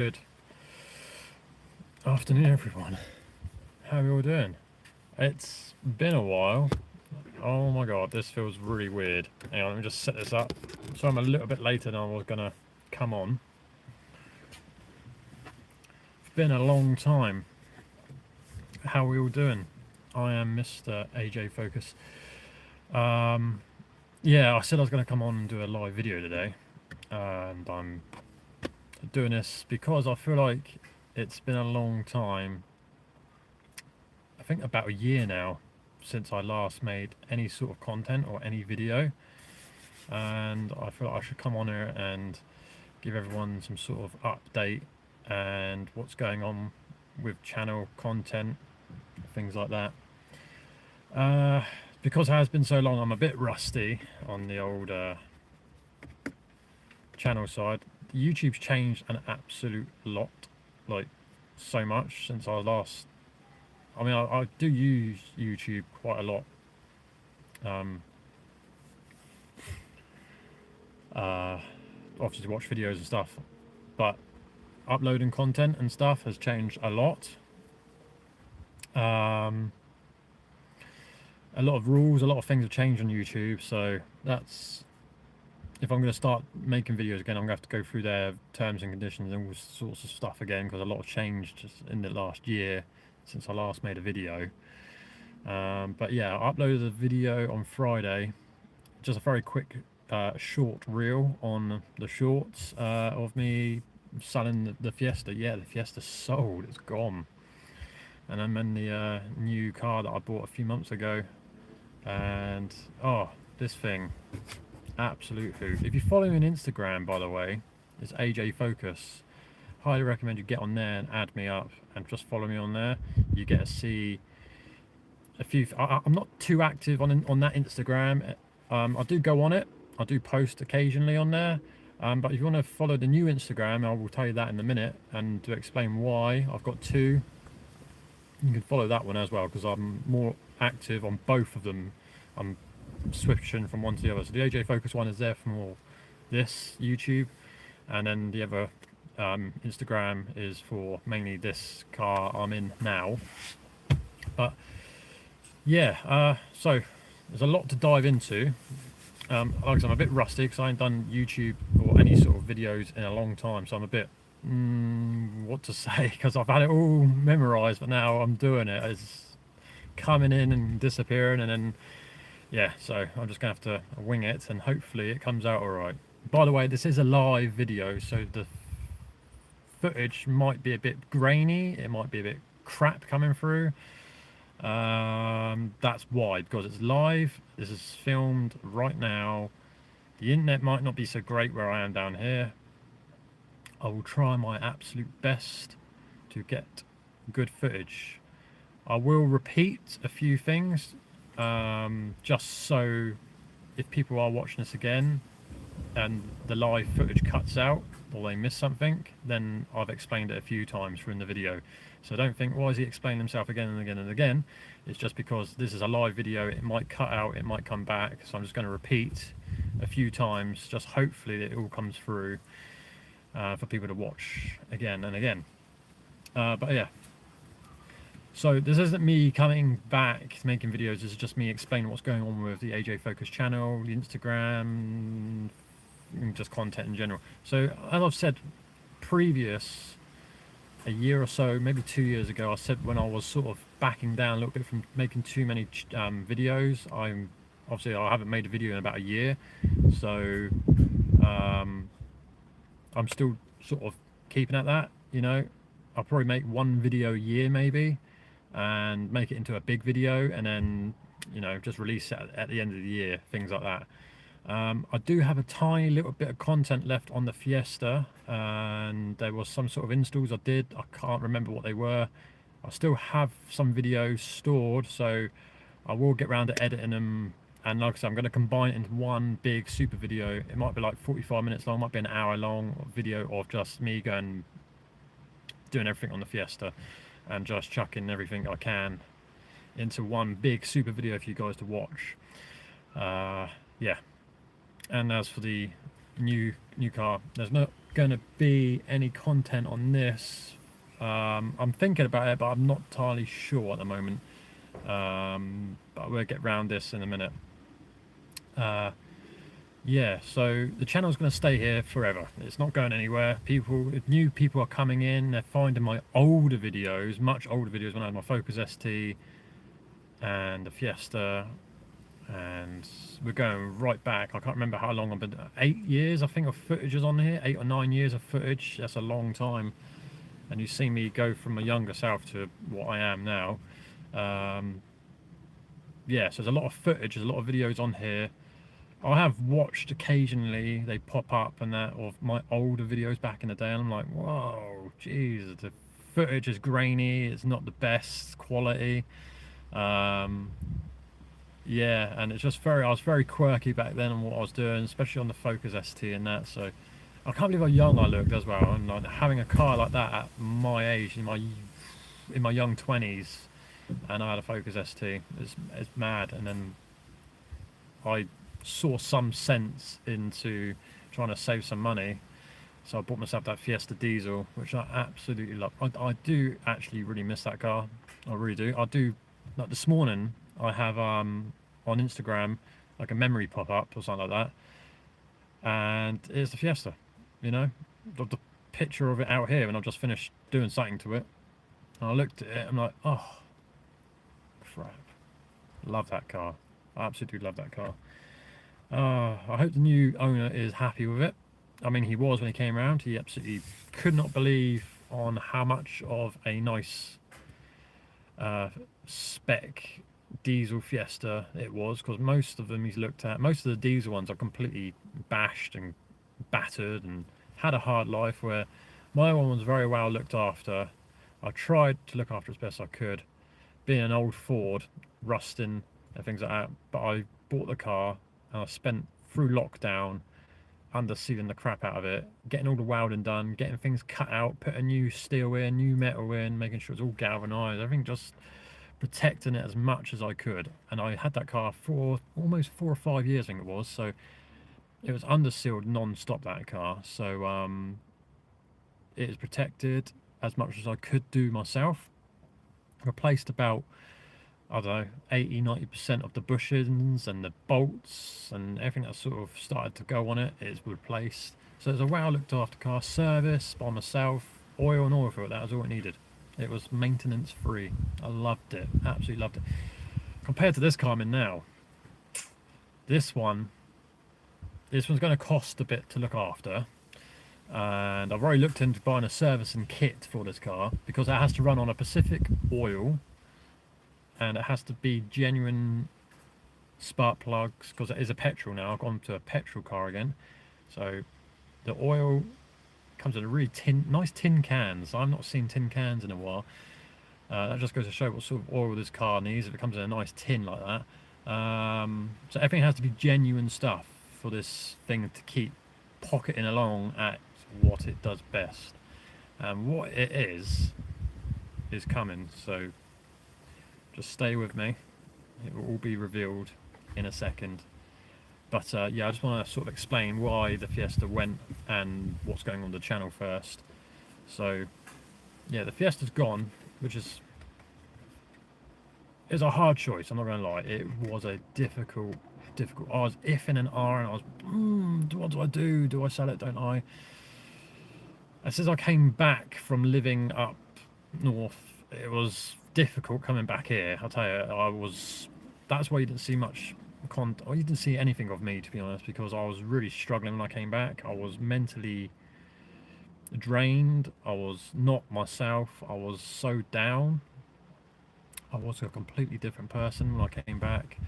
Good afternoon, everyone. How are you all doing? It's been a while. Oh my god, this feels really weird. Hang on, let me just set this up. So I'm a little bit later than I was gonna come on. It's been a long time. How are we all doing? I am Mr. AJFocus. Yeah, I said I was gonna come on and do a live video today, and I'm doing this because I feel like it's been a long time. I think about a year now since I last made any sort of content or any video, and I feel like I should come on here and give everyone some sort of update and what's going on with channel content, things like that. Because it has been so long, I'm a bit rusty on the old channel side. YouTube's changed an absolute lot, like so much since I last. I mean, I do use YouTube quite a lot. Obviously to watch videos and stuff, but uploading content and stuff has changed a lot. A lot of rules, a lot of things have changed on YouTube, so that's, if I'm going to start making videos again, I'm going to have to go through their terms and conditions and all sorts of stuff again, because a lot has changed in the last year since I last made a video. But yeah, I uploaded a video on Friday, just a very quick short reel on the shorts of me selling the Fiesta. Yeah, the Fiesta sold, it's gone. And I'm in the new car that I bought a few months ago, and oh, this thing, absolute hoot. If you follow me on Instagram, by the way, it's AJFocus. Highly recommend you get on there and add me up and just follow me on there. You get to see a few. I'm not too active on that Instagram. I do go on it. I do post occasionally on there. But if you want to follow the new Instagram, I will tell you that in a minute. And to explain why, I've got two. You can follow that one as well, because I'm more active on both of them. I'm switching from one to the other. So the AJFocus one is there for more this YouTube, and then the other Instagram is for mainly this car I'm in now. But yeah, so there's a lot to dive into. Like I said, I'm a bit rusty because I ain't done YouTube or any sort of videos in a long time, so I'm a bit what to say, because I've had it all memorized, but now I'm doing it. It's coming in and disappearing, and then yeah, so I'm just gonna have to wing it, and hopefully it comes out all right. By the way, this is a live video, so the footage might be a bit grainy, it might be a bit crap coming through. That's why, because it's live. This is filmed right now. The internet might not be so great where I am down here. I will try my absolute best to get good footage. I will repeat a few things, just so if people are watching this again and the live footage cuts out or they miss something, then I've explained it a few times through in the video. So don't think, why is he explaining himself again and again and again? It's just because this is a live video. It might cut out, it might come back, so I'm just going to repeat a few times, just hopefully that it all comes through for people to watch again and again. But yeah, so this isn't me coming back making videos, this is just me explaining what's going on with the AJFocus channel, the Instagram, just content in general. So as I've said previous, a year or so, maybe 2 years ago, I said when I was sort of backing down a little bit from making too many videos, I haven't made a video in about a year, so I'm still sort of keeping at that, you know. I'll probably make one video a year maybe, and make it into a big video, and then, you know, just release it at the end of the year, things like that. I do have a tiny little bit of content left on the Fiesta, and there was some sort of installs I did. I can't remember what they were. I still have some videos stored, so I will get around to editing them, and like I said, I'm going to combine it into one big super video. It might be like 45 minutes long, might be an hour long video of just me doing everything on the Fiesta and just chucking everything I can into one big super video for you guys to watch. Yeah. And as for the new car, there's going to be any content on this. I'm thinking about it, but I'm not entirely sure at the moment. But we'll get round this in a minute. Yeah, so the channel's going to stay here forever. It's not going anywhere. If new people are coming in, they're finding my older videos, much older videos when I had my Focus ST and the Fiesta, and we're going right back. I can't remember how long I've been. 8 years, I think, of footage is on here. 8 or 9 years of footage. That's a long time. And you see me go from my younger self to what I am now. Yeah, so there's a lot of footage. There's a lot of videos on here. I have watched occasionally, they pop up and that, of my older videos back in the day, and I'm like, whoa, jeez, the footage is grainy, it's not the best quality. Yeah, and it's just I was very quirky back then on what I was doing, especially on the Focus ST and that, so I can't believe how young I looked as well, and like having a car like that at my age, in my young 20s, and I had a Focus ST, it's mad. And then I saw some sense into trying to save some money, so I bought myself that Fiesta diesel, which I absolutely love. I do actually really miss that car. I really do. I do. Like this morning, I have on Instagram like a memory pop up or something like that, and it's the Fiesta. You know, the picture of it out here, and I've just finished doing something to it. And I looked at it, I'm like, oh, crap. Love that car. I absolutely love that car. I hope the new owner is happy with it. I mean, he was when he came around. He absolutely could not believe on how much of a nice spec diesel Fiesta it was, because most of them he's looked at, most of the diesel ones are completely bashed and battered and had a hard life, where my one was very well looked after. I tried to look after it as best I could, being an old Ford, rusting and things like that, but I bought the car and I spent through lockdown under sealing the crap out of it, getting all the welding done, getting things cut out, putting new steel in, new metal in, making sure it's all galvanized, everything, just protecting it as much as I could. And I had that car for almost 4 or 5 years, I think it was, so it was under sealed non-stop, that car. So it is protected as much as I could do myself. Replaced about, I don't know, 80-90% of the bushings and the bolts and everything that sort of started to go on it is replaced. So it's a well looked after car, service by myself, oil and oil for it, that was all it needed. It was maintenance free. I loved it, absolutely loved it. Compared to this car I'm in now, this one's going to cost a bit to look after. And I've already looked into buying a servicing kit for this car, because it has to run on a Pacific oil, and it has to be genuine spark plugs, because it is a petrol now. I've gone to a petrol car again, so the oil comes in a really nice tin cans. I've not seen tin cans in a while. That just goes to show what sort of oil this car needs if it comes in a nice tin like that. So everything has to be genuine stuff for this thing to keep pocketing along at what it does best. And what it is coming, so just stay with me. It will all be revealed in a second. But yeah, I just want to sort of explain why the Fiesta went and what's going on the channel first. So yeah, the Fiesta's gone, which is a hard choice, I'm not going to lie. It was a difficult. I was iffing and ahhing. I was, what do I do? Do I sell it? Don't I? And since I came back from living up north, it was difficult coming back here. I'll tell you, that's why you didn't see much or you didn't see anything of me, to be honest, because I was really struggling when I came back. I was mentally drained. I was not myself. I was so down. I was a completely different person when I came back.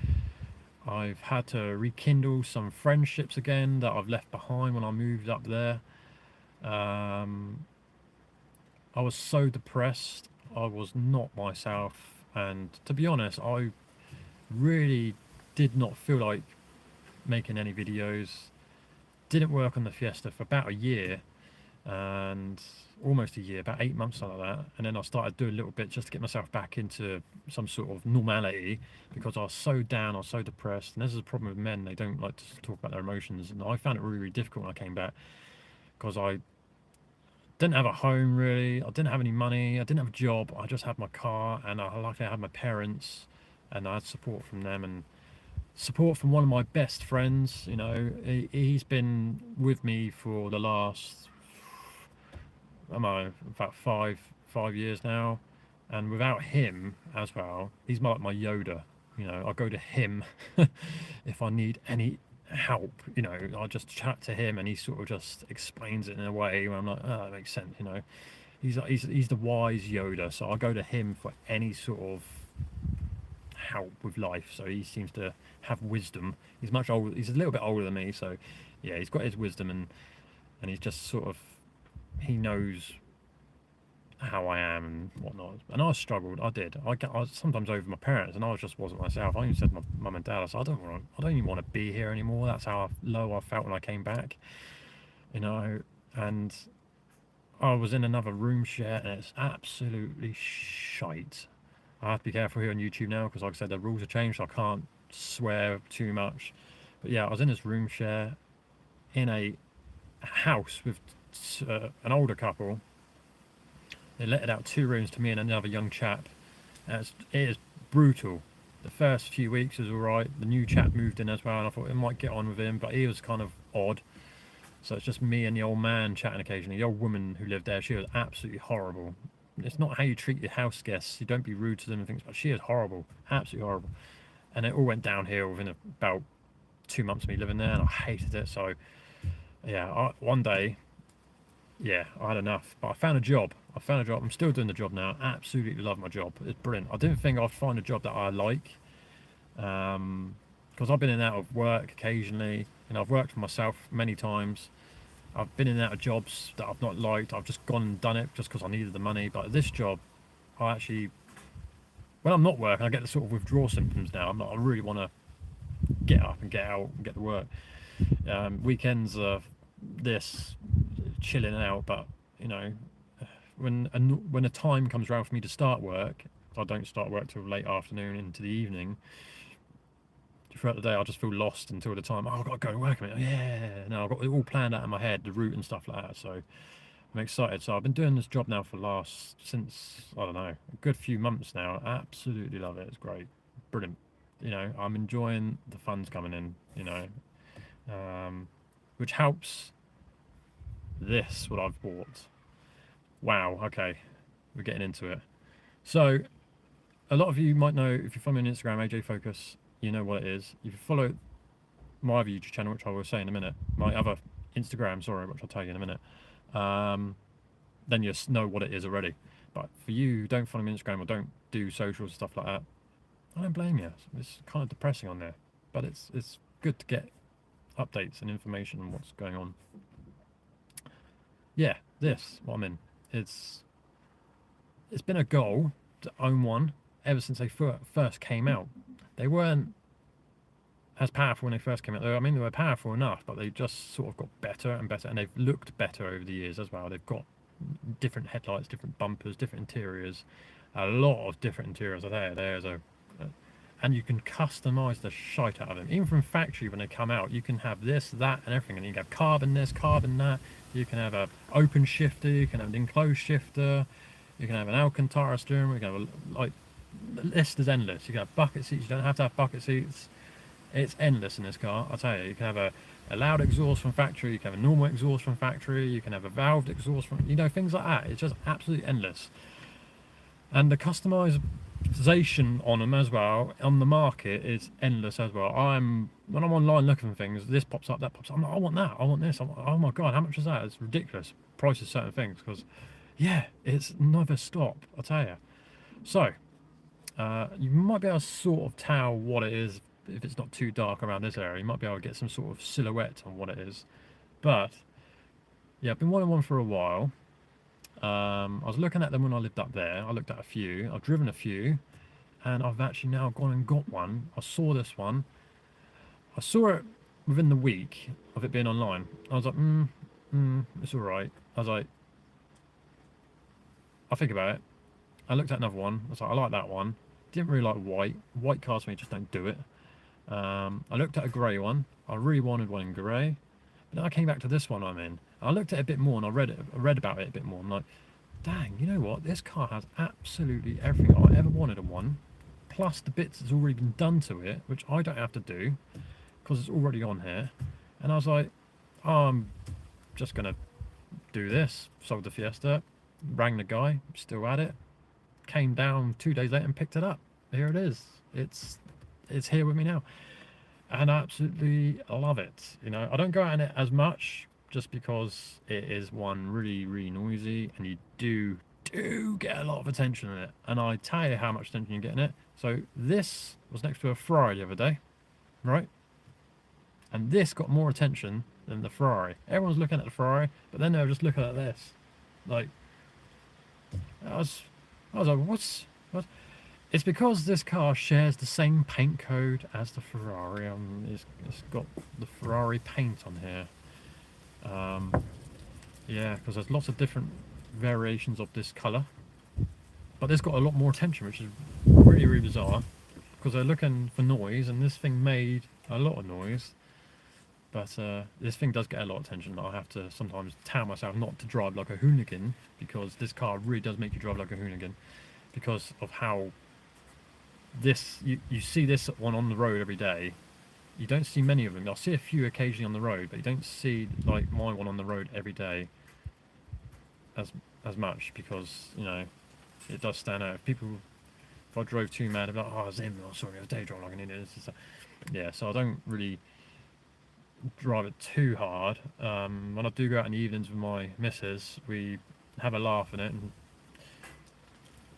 I've had to rekindle some friendships again that I've left behind when I moved up there. I was so depressed. I was not myself, and to be honest, I really did not feel like making any videos. Didn't work on the Fiesta for about a year, and almost a year, about 8 months, something like that. And then I started doing a little bit just to get myself back into some sort of normality, because I was so down, I was so depressed. And this is a problem with men, they don't like to talk about their emotions, and I found it really, really difficult when I came back, because I didn't have a home really. I didn't have any money. I didn't have a job. I just had my car, and luckily I had my parents, and I had support from them and support from one of my best friends. You know, he's been with me for the last, I don't know, about five years now, and without him as well, he's like my Yoda. You know, I go to him if I need any help. You know, I just chat to him, and he sort of just explains it in a way where I'm like, oh, that makes sense. You know, he's the wise Yoda, so I go to him for any sort of help with life. So he seems to have wisdom. He's much older. He's a little bit older than me, so yeah, he's got his wisdom, and he's just sort of, he knows how I am and whatnot. And I struggled. I did. I was sometimes over my parents, and I just wasn't myself. I even said to my mum and dad, I said, I don't even want to be here anymore. That's how low I felt when I came back. You know, and I was in another room share, and it's absolutely shite. I have to be careful here on YouTube now because, like I said, the rules have changed, so I can't swear too much. But yeah, I was in this room share in a house with an older couple. They let it out 2 rooms to me and another young chap. And it is brutal. The first few weeks was alright. The new chap moved in as well, and I thought it might get on with him, but he was kind of odd. So it's just me and the old man chatting occasionally. The old woman who lived there, she was absolutely horrible. It's not how you treat your house guests. You don't be rude to them and things, but she is horrible, absolutely horrible. And it all went downhill within about 2 months of me living there, and I hated it. So yeah, one day, yeah, I had enough. But I found a job. I'm still doing the job now. Absolutely love my job. It's brilliant. I didn't think I'd find a job that I like, because I've been in and out of work occasionally. You know, I've worked for myself many times. I've been in and out of jobs that I've not liked. I've just gone and done it just because I needed the money. But this job, I actually, when I'm not working, I get the sort of withdrawal symptoms now. I really want to get up and get out and get to work. Weekends are this chilling out, but you know, when a time comes around for me to start work, I don't start work till late afternoon into the evening. Throughout the day, I just feel lost until the time. Oh, I've got to go to work a minute. Yeah, no, I've got it all planned out in my head, the route and stuff like that. So I'm excited. So I've been doing this job now since I don't know, a good few months now. Absolutely love it. It's great, brilliant. You know, I'm enjoying the funds coming in. You know, which helps. This what I've bought. Wow. Okay, we're getting into it. So a lot of you might know, if you follow me on Instagram, AJFocus, you know what it is. If you follow my other YouTube channel, which I will say in a minute, my other Instagram, sorry, which I'll tell you in a minute, then you know what it is already. But for you who don't follow me on Instagram or don't do social stuff like that, I don't blame you. It's kind of depressing on there, but it's good to get updates and information on what's going on. Yeah, what I'm in. It's been a goal to own one ever since they first came out. They weren't as powerful when they first came out. I mean, they were powerful enough, but they just sort of got better and better, and they've looked better over the years as well. They've got different headlights, different bumpers, different interiors, a lot of different interiors are there. And you can customize the shite out of them. Even from factory, when they come out, you can have this, that, and everything. And you can have carbon this, carbon that. You can have an open shifter. You can have an enclosed shifter. You can have an Alcantara steering wheel. You can have the list is endless. You can have bucket seats. You don't have to have bucket seats. It's endless in this car. I'll tell you. You can have a loud exhaust from factory. You can have a normal exhaust from factory. You can have a valved exhaust from, things like that. It's just absolutely endless. And the customization on them as well, on the market, is endless as well. When I'm online looking for things, this pops up, that pops up. I'm like, I want that, I want this. Oh my God, how much is that? It's ridiculous. Prices certain things, because, yeah, it's never stop, I'll tell you. So, you might be able to sort of tell what it is if it's not too dark around this area. You might be able to get some sort of silhouette on what it is. But, yeah, I've been wanting one for a while. I was looking at them when I lived up there. I looked at a few. I've driven a few, and I've actually now gone and got one. I saw this one. I saw it within the week of it being online. I was like, it's all right. I was like, I'll think about it. I looked at another one. I was like, I like that one. Didn't really like white. White cars for me just don't do it. I looked at a grey one. I really wanted one in grey. But then I came back to this one I'm in. I looked at it a bit more and I read about it a bit more. I'm like, dang, you know what? This car has absolutely everything I ever wanted in one, plus the bits that's already been done to it, which I don't have to do because it's already on here. And I was like, oh, I'm just gonna do this. Sold the Fiesta, rang the guy, still at it. Came down 2 days later and picked it up. Here it is. It's here with me now, and I absolutely love it. You know, I don't go out in it as much just because it is one really noisy, and you do get a lot of attention in it. And I tell you how much attention you get in it. So this was next to a Ferrari the other day, right? And this got more attention than the Ferrari. Everyone's looking at the Ferrari, but then they were just looking at this. Like, I was like, what? It's because this car shares the same paint code as the Ferrari. It's got the Ferrari paint on here. Yeah, because there's lots of different variations of this colour, but this got a lot more attention, which is really bizarre, because they're looking for noise, and this thing made a lot of noise. But this thing does get a lot of attention. I have to sometimes tell myself not to drive like a hooligan, because this car really does make you drive like a hooligan, because of how this you see this one on the road every day. You don't see many of them. I'll see a few occasionally on the road, but you don't see like my one on the road every day as much, because you know it does stand out. If I drove too mad, I'd be like, oh, Zim, oh sorry, I was day driving like an idiot. Yeah, so I don't really drive it too hard. When I do go out in the evenings with my missus, we have a laugh in it, and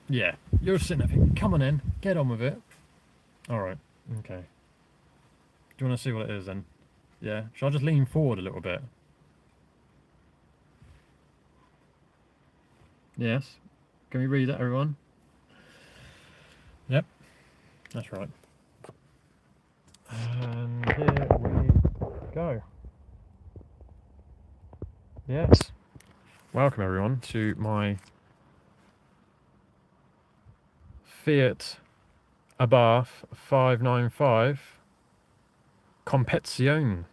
yeah, you're sitting there thinking, come on in, get on with it. Alright, okay. Do you want to see what it is then? Yeah, shall I just lean forward a little bit? Yes. Can we read that, everyone? Yep, that's right. And here we go. Yes. Welcome everyone to my Fiat Abarth 595 Competizione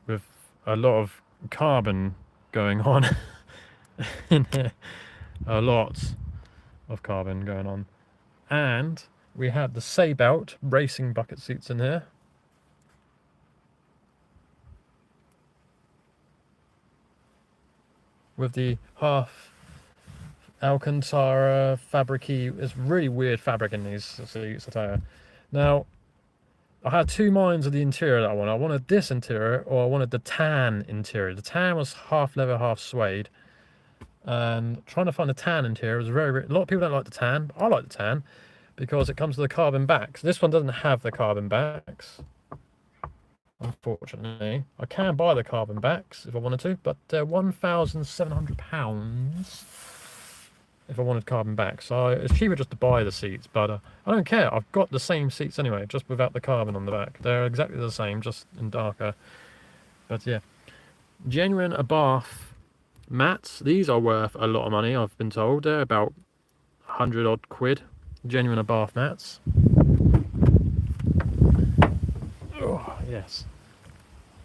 with a lot of carbon going on in here. A lot of carbon going on. And we have the Seatbelt racing bucket seats in here. With the half Alcantara fabric-y, it's really weird fabric in these seats, I tell you. Now, I had two minds of the interior that I wanted. I wanted this interior, or I wanted the tan interior. The tan was half leather, half suede. And trying to find the tan interior was very, a lot of people don't like the tan. I like the tan because it comes with the carbon backs. This one doesn't have the carbon backs, unfortunately. I can buy the carbon backs if I wanted to, but they're £1,700 if I wanted carbon backs. So it's cheaper just to buy the seats, but I don't care. I've got the same seats anyway, just without the carbon on the back. They're exactly the same, just in darker. But yeah, genuine Abarth mats. These are worth a lot of money, I've been told. They're about 100 odd quid. Genuine Abarth mats. Oh, yes.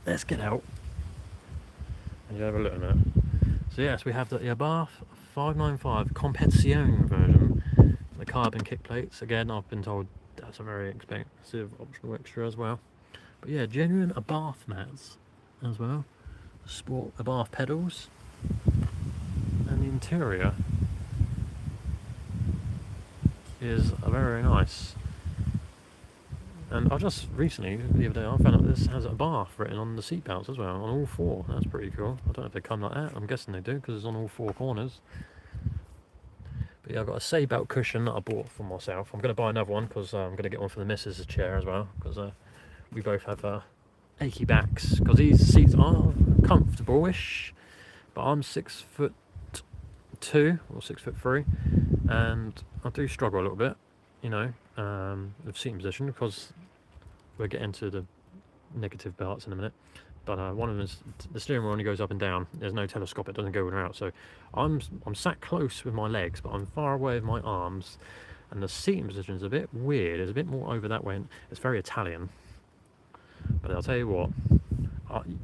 Let's get out and you have a look at it. So yes, we have the Abarth 595 Competizione version. The carbon kick plates. Again, I've been told that's a very expensive optional extra as well. But yeah, genuine Abarth mats as well. Sport Abarth pedals. And the interior is very nice. And I just recently, the other day, I found out this has a Abarth written on the seat belts as well, on all four. That's pretty cool. I don't know if they come like that. I'm guessing they do, because it's on all four corners. But yeah, I've got a Seatbelt cushion that I bought for myself. I'm going to buy another one, because I'm going to get one for the missus' chair as well, because we both have achy backs. Because these seats are comfortable-ish, but I'm 6'2" or 6'3", and I do struggle a little bit, you know, with seating position, because we'll get into the negative parts in a minute. But one of them is the steering wheel only goes up and down. There's no telescope; it doesn't go in or out. So I'm sat close with my legs, but I'm far away with my arms, and the seating position is a bit weird. It's a bit more over that way. And it's very Italian. But I'll tell you what,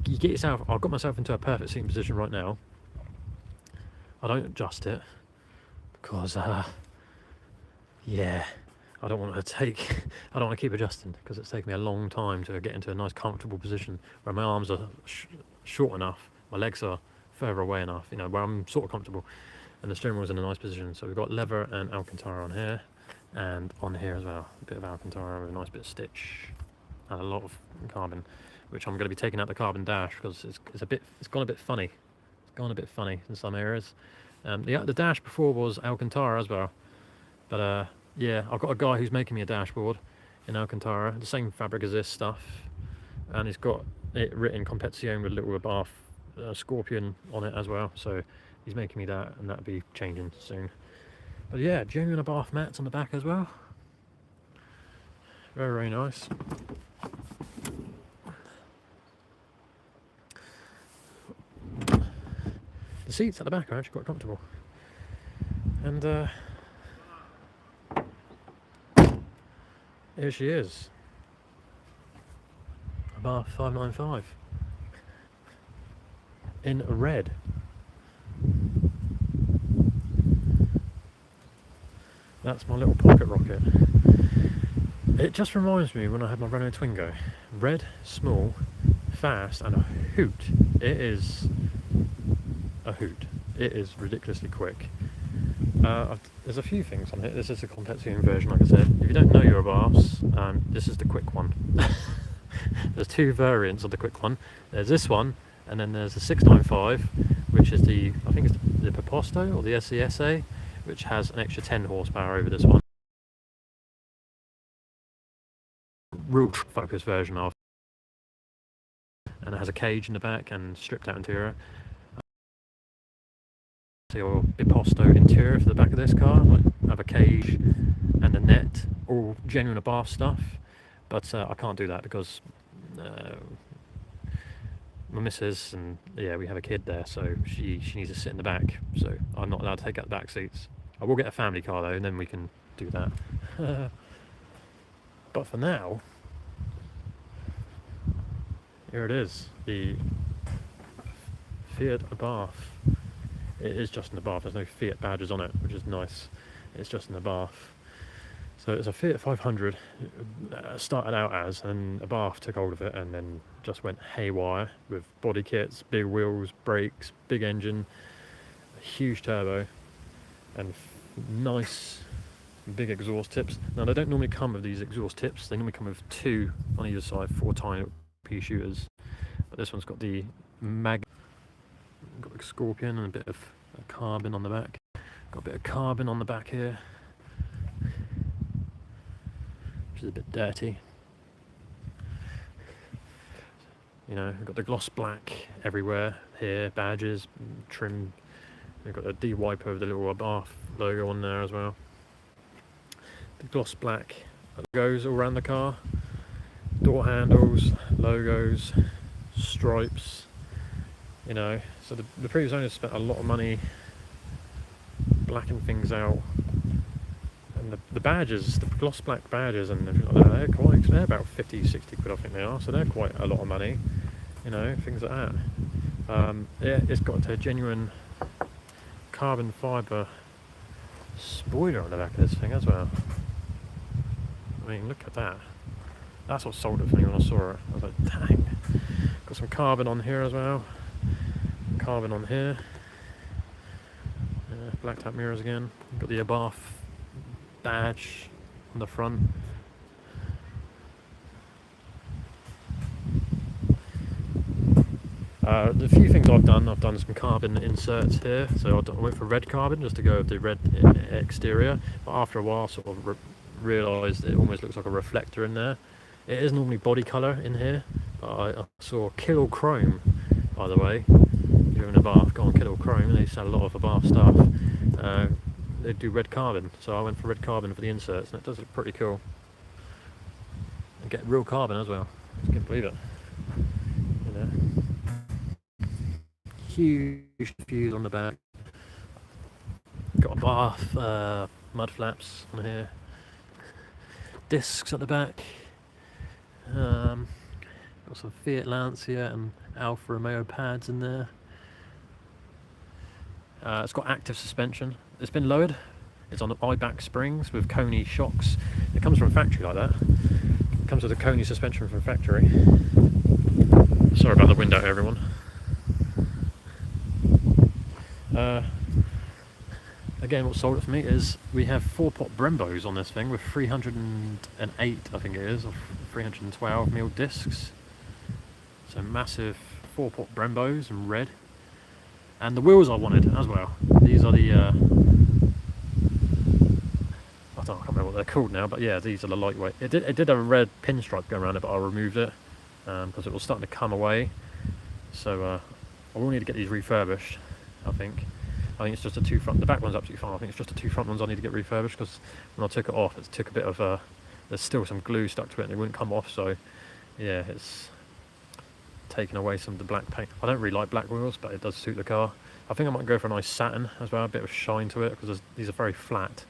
you get yourself. I've got myself into a perfect seating position right now. I don't adjust it because yeah, I don't want to take. I don't want to keep adjusting because it's taken me a long time to get into a nice comfortable position where my arms are short enough, my legs are further away enough, you know, where I'm sort of comfortable, and the steering wheel's in a nice position. So we've got leather and Alcantara on here, and on here as well, a bit of Alcantara with a nice bit of stitch and a lot of carbon, which I'm going to be taking out the carbon dash because it's gone a bit funny. It's gone a bit funny in some areas. The dash before was Alcantara as well, but yeah, I've got a guy who's making me a dashboard in Alcantara, the same fabric as this stuff, and he's got it written Competizione with a little Abarth scorpion on it as well, so he's making me that, and that'll be changing soon. But yeah, genuine Abarth mats on the back as well. Very, very nice. The seats at the back are actually quite comfortable. And here she is. Abarth 595. In red. That's my little pocket rocket. It just reminds me when I had my Renault Twingo. Red, small, fast, and a hoot. It is a hoot. It is ridiculously quick. There's a few things on here. This is a Competizione version, like I said. If you don't know your Abarths, this is the quick one. There's two variants of the quick one. There's this one, and then there's the 695, which is I think it's the Proposto or the SESA, which has an extra 10 horsepower over this one. Real focus version of, and it has a cage in the back and stripped out interior. So your Proposto interior for the back of this car, like have a cage and a net, all genuine Abarth stuff, but I can't do that because my missus and yeah, we have a kid there, so she needs to sit in the back, so I'm not allowed to take out the back seats. I will get a family car though, and then we can do that. But for now, here it is, the Fiat Abarth. It is just an Abarth, there's no Fiat badges on it, which is nice. It's just an Abarth. So it's a Fiat 500, started out as, and Abarth took hold of it and then just went haywire with body kits, big wheels, brakes, big engine, a huge turbo, and nice big exhaust tips. Now they don't normally come with these exhaust tips, they normally come with two on either side, 4 tiny pea shooters. But this one's got the got the scorpion and a bit of carbon on the back. Got a bit of carbon on the back here, which is a bit dirty. You know, we've got the gloss black everywhere here, badges, trim. We've got the D-wiper with the little Abarth logo on there as well. The gloss black logos all around the car. Door handles, logos, stripes. You know, so the previous owners spent a lot of money blacking things out. And the badges, the gloss black badges and everything like that, they're about 50, 60 quid I think they are, so they're quite a lot of money, you know, things like that. Yeah, it's got a genuine carbon fibre spoiler on the back of this thing as well. I mean, look at that. That's what sold it for me when I saw it. I was like, dang. Got some carbon on here as well. Carbon on here. Blacked out mirrors again. Got the Abarth badge on the front. The few things I've done some carbon inserts here. So I went for red carbon just to go with the red exterior. But after a while, I sort of realised it almost looks like a reflector in there. It is normally body colour in here, but I saw Kilo Chrome, by the way. If you're in Abarth, go on Kilo Chrome. They sell a lot of Abarth stuff. They do red carbon, so I went for red carbon for the inserts, and it does look pretty cool. And get real carbon as well. I just can't believe it. You know, huge fuse on the back. Got Abarth mud flaps on here. Discs at the back. Got some Fiat Lancia and Alfa Romeo pads in there. It's got active suspension. It's been lowered. It's on the I-back springs with Coney shocks. It comes from factory like that. It comes with a Coney suspension from factory. Sorry about the window, everyone. Again, what sold it for me is we have 4-pot Brembos on this thing with 308, I think it is, or 312mm discs. So massive 4-pot Brembos in red. And the wheels I wanted as well. These are the, I can't remember what they're called now, but yeah, these are the lightweight. It did have a red pinstripe going around it, but I removed it because it was starting to come away. So I will need to get these refurbished, I think. I think it's just the two front. The back one's absolutely fine. I think it's just the two front ones I need to get refurbished because when I took it off, it took a bit of there's still some glue stuck to it and it wouldn't come off. So yeah, it's taken away some of the black paint. I don't really like black wheels, but it does suit the car. I think I might go for a nice satin as well, a bit of shine to it because these are very flat.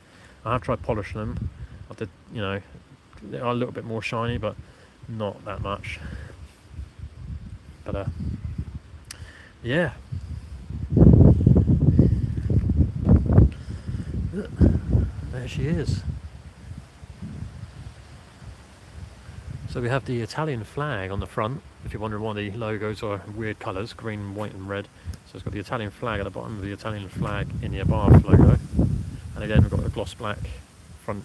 I have tried polishing them. I did, you know, they are a little bit more shiny, but not that much. But yeah. There she is. So we have the Italian flag on the front. If you're wondering why the logos are weird colours, green, white and red. So it's got the Italian flag at the bottom, the Italian flag in the above logo. And again we've got a gloss black front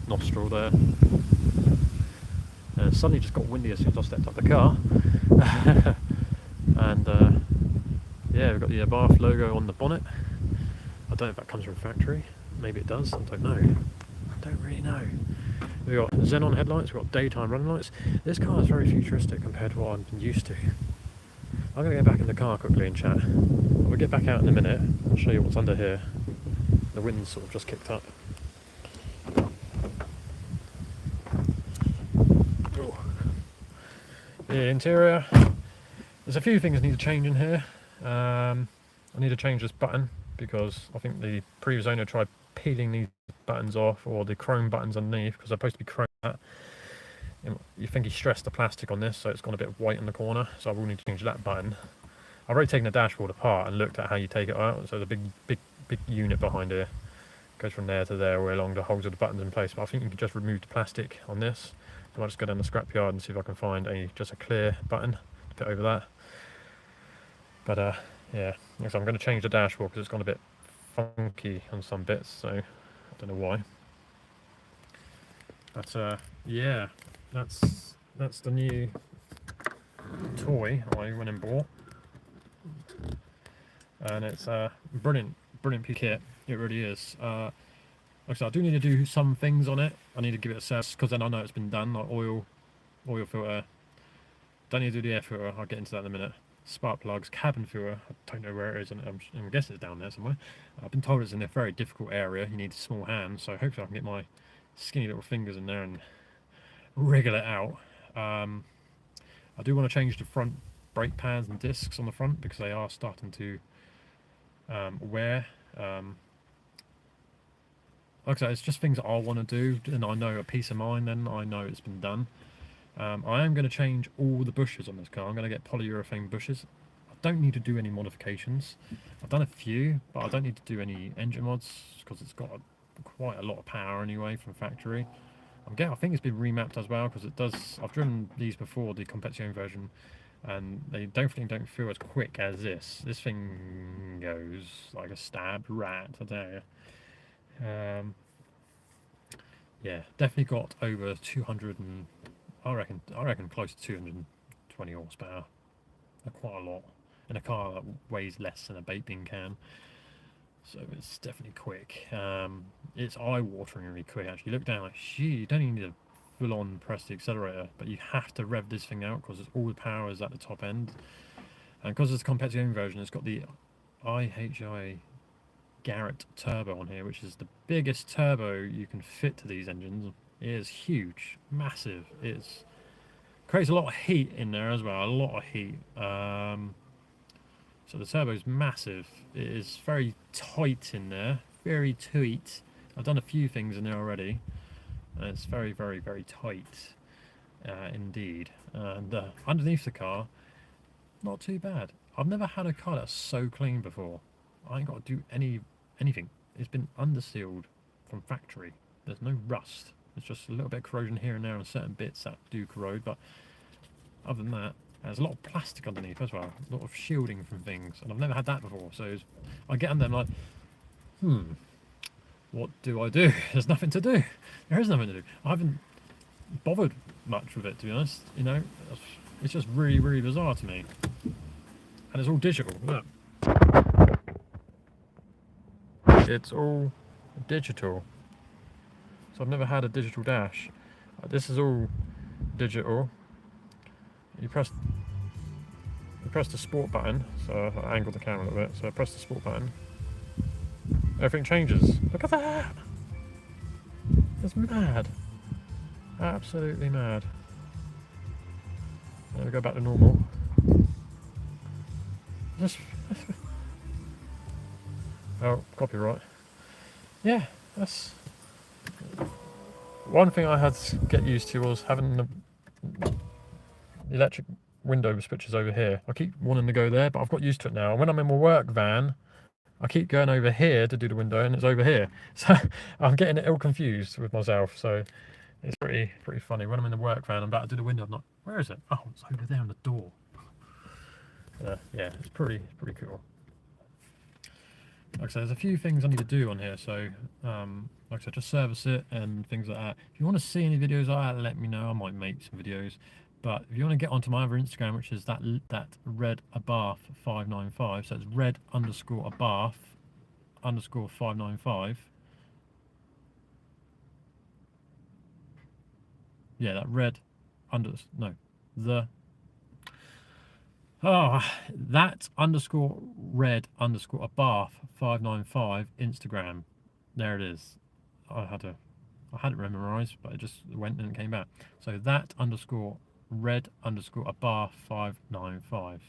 nostril there. And it suddenly just got windy as soon as I stepped up the car. And yeah, we've got the Abarth logo on the bonnet. I don't know if that comes from factory. Maybe it does, I don't know. I don't really know. We've got xenon headlights, we've got daytime running lights. This car is very futuristic compared to what I've been used to. I'm going to get back in the car quickly and chat. We'll get back out in a minute. I'll show you what's under here. The wind's sort of just kicked up. Oh. The interior. There's a few things need to change in here. I need to change this button because I think the previous owner tried peeling these buttons off, or the chrome buttons underneath, because they're supposed to be chrome. You think he stressed the plastic on this, so it's gone a bit white in the corner, so I will need to change that button. I've already taken the dashboard apart and looked at how you take it out. So the big unit behind here goes from there to there, where along the holes of the buttons in place. But I think you can just remove the plastic on this. So I'll just go down the scrapyard and see if I can find just a clear button to put over that. But yeah, so I'm going to change the dashboard because it's gone a bit funky on some bits, so I don't know why. But yeah, that's the new toy I went and bought, and it's a brilliant piece of kit. It really is. Like I said, I do need to do some things on it. I need to give it a service because then I know it's been done, like oil filter. Don't need to do the air filter. I'll get into that in a minute. Spark plugs, cabin filter. I don't know where it is, and I'm guessing it's down there somewhere. I've been told it's in a very difficult area. You need small hands, so hopefully I can get my skinny little fingers in there and wriggle it out. I do want to change the front brake pads and discs on the front because they are starting to wear. Like I said, it's just things that I want to do, and I know a peace of mind. Then I know it's been done. I am going to change all the bushes on this car. I'm going to get polyurethane bushes. I don't need to do any modifications. I've done a few, but I don't need to do any engine mods because it's got quite a lot of power anyway from factory. I think it's been remapped as well because it does. I've driven these before, the Competizione version, and they definitely don't feel as quick as this. This thing goes like a stabbed rat, I tell you. Yeah, definitely got over 200 and I reckon close to 220 horsepower. Quite a lot in a car that weighs less than a baked bean can. So it's definitely quick. It's eye-wateringly quick actually. You look down like, gee, you don't even need to full-on press the accelerator, but you have to rev this thing out because all the power is at the top end. And because it's a Competizione version, it's got the IHI Garrett turbo on here, which is the biggest turbo you can fit to these engines. It is huge, massive. It creates a lot of heat in there as well, a lot of heat. So the turbo is massive. It is very tight in there, very tight. I've done a few things in there already, and it's very, very, very tight. indeed. And underneath the car, not too bad. I've never had a car that's so clean before. I ain't got to do anything. It's been undersealed from factory. There's no rust. There's just a little bit of corrosion here and there on certain bits that do corrode, but other than that, there's a lot of plastic underneath as well. A lot of shielding from things, and I've never had that before. So I get under them like, what do I do? There's nothing to do. There is nothing to do. I haven't bothered much with it, to be honest. You know, it's just really, really bizarre to me. And it's all digital. Look, it's all digital. So I've never had a digital dash. This is all digital. You press the sport button. So I angled the camera a little bit. So I press the sport button. Everything changes. Look at that! It's mad. Absolutely mad. There we go back to normal. Just oh, copyright. Yeah, that's one thing I had to get used to was having the electric window switches over here. I keep wanting to go there, but I've got used to it now. And when I'm in my work van, I keep going over here to do the window, and it's over here. So I'm getting it ill confused with myself. So it's pretty funny. When I'm in the work van, I'm about to do the window. I'm like, where is it? Oh, it's over there on the door. Yeah, it's pretty cool. Like I said, there's a few things I need to do on here. So like I said, just service it and things like that. If you want to see any videos like that, let me know. I might make some videos. But if you want to get onto my other Instagram, which is that red abarth 595, so it's red underscore abarth underscore 595. Yeah, that red that underscore red underscore abarth 595 Instagram. There it is. I had it memorized, but it just went and it came back. So that underscore red underscore abarth 595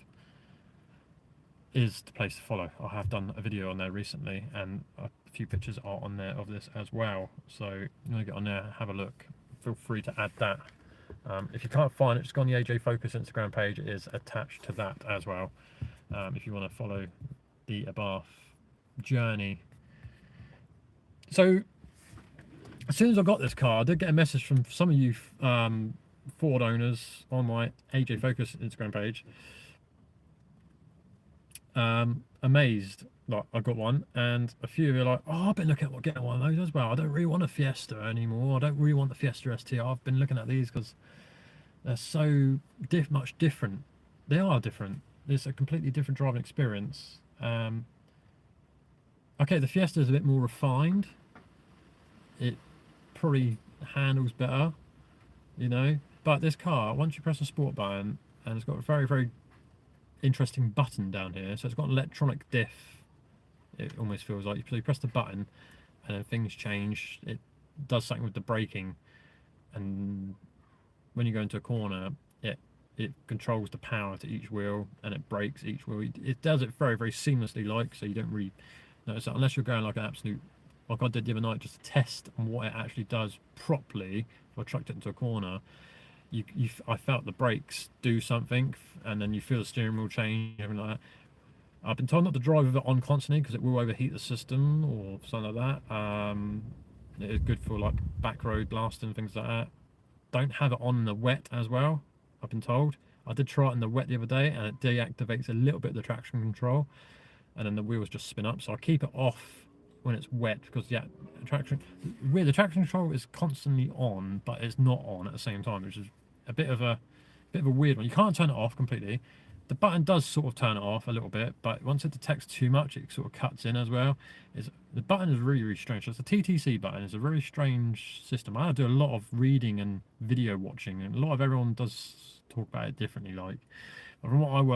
is the place to follow. I have done a video on there recently, and a few pictures are on there of this as well. So you want to get on there, have a look. Feel free to add that. If you can't find it, just go on the AJFocus Instagram page. It is attached to that as well. If you want to follow the Abarth journey. So as soon as I got this car, I did get a message from some of you Ford owners on my AJFocus Instagram page. Amazed like I got one, and a few of you are like, oh, I've been looking at getting one of those as well. I don't really want a Fiesta anymore. I don't really want the Fiesta ST. I've been looking at these because they're so much different. They are different. It's a completely different driving experience. Okay, the Fiesta is a bit more refined. It probably handles better, you know. But this car, once you press the sport button, and it's got a very interesting button down here. So it's got an electronic diff. It almost feels like you press the button, and then things change. It does something with the braking, and when you go into a corner, it controls the power to each wheel, and it brakes each wheel. It does it very seamlessly, so you don't really notice that unless you're going like an absolute, like I did the other night, just to test what it actually does properly. If I trucked it into a corner, I felt the brakes do something, and then you feel the steering wheel change, everything like that. I've been told not to drive with it on constantly because it will overheat the system or something like that. It is good for like back road blasting, things like that. Don't have it on the wet as well, I've been told. I did try it in the wet the other day, and it deactivates a little bit of the traction control, and then the wheels just spin up. So I keep it off when it's wet because the traction control is constantly on, but it's not on at the same time, which is a bit of a weird one. You can't turn it off completely. The button does sort of turn it off a little bit, but once it detects too much, it sort of cuts in as well. The button is really strange. So it's a TTC button. It's a very strange system. I do a lot of reading and video watching, and a lot of everyone does talk about it differently. Like, from what I've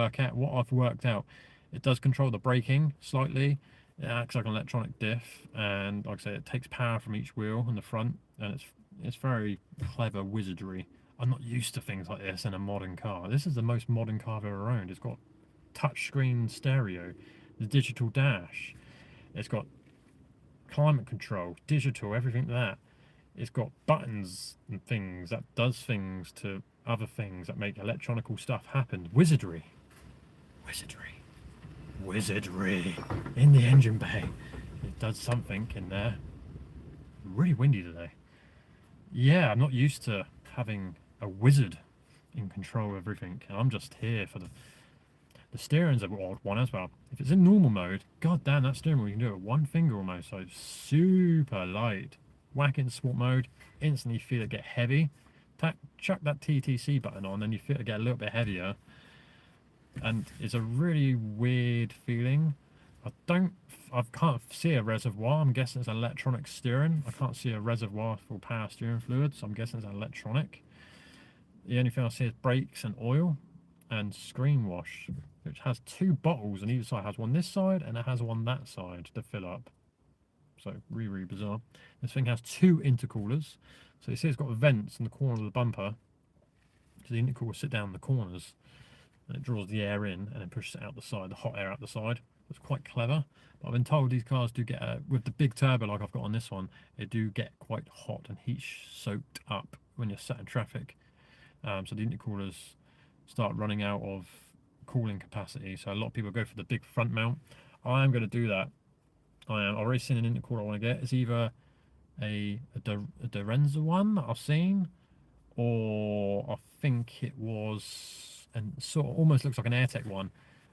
worked out, it does control the braking slightly. It acts like an electronic diff, and like I say, it takes power from each wheel in the front, and it's very clever wizardry. I'm not used to things like this in a modern car. This is the most modern car I've ever owned. It's got touchscreen stereo, the digital dash. It's got climate control, digital, everything like that. It's got buttons and things that does things to other things that make electronical stuff happen. Wizardry. Wizardry. Wizardry. In the engine bay. It does something in there. Really windy today. Yeah, I'm not used to having a wizard in control of everything. And I'm just here for the steering's an odd one as well. If it's in normal mode, god damn, that steering wheel you can do it with one finger almost, so it's super light. Whack it in sport mode, instantly feel it get heavy. Chuck that TTC button on, then you feel it get a little bit heavier. And it's a really weird feeling. I can't see a reservoir. I'm guessing it's electronic steering. I can't see a reservoir for power steering fluid, so I'm guessing it's electronic. The only thing I see is brakes and oil and screen wash, which has two bottles on either side. It has one this side and it has one that side to fill up. So really bizarre. This thing has two intercoolers. So you see it's got vents in the corner of the bumper. So the intercoolers sit down in the corners and it draws the air in and then pushes it out the side, the hot air out the side. It's quite clever. But I've been told these cars do get, with the big turbo like I've got on this one, they do get quite hot and heat soaked up when you're sat in traffic. So the intercoolers start running out of cooling capacity. So a lot of people go for the big front mount. I am going to do that. I've already seen an intercooler I want to get. It's either a Dorenza one that I've seen, or I think it was, and sort of almost looks like an AirTech one.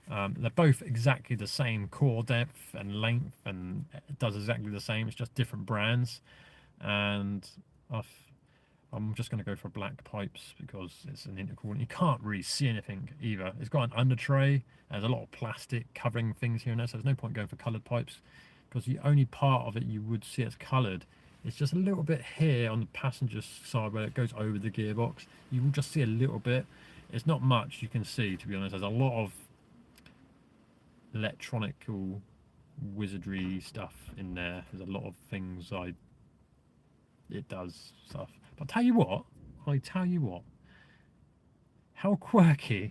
They're both exactly the same core depth and length, and it does exactly the same. It's just different brands, and I'm just going to go for black pipes because it's an intercooler. You can't really see anything either. It's got an under tray. There's a lot of plastic covering things here and there, so there's no point going for coloured pipes because the only part of it you would see it's coloured is just a little bit here on the passenger side where it goes over the gearbox. You will just see a little bit. It's not much you can see, to be honest. There's a lot of electronical wizardry stuff in there. There's a lot of things it does stuff. But I tell you what, how quirky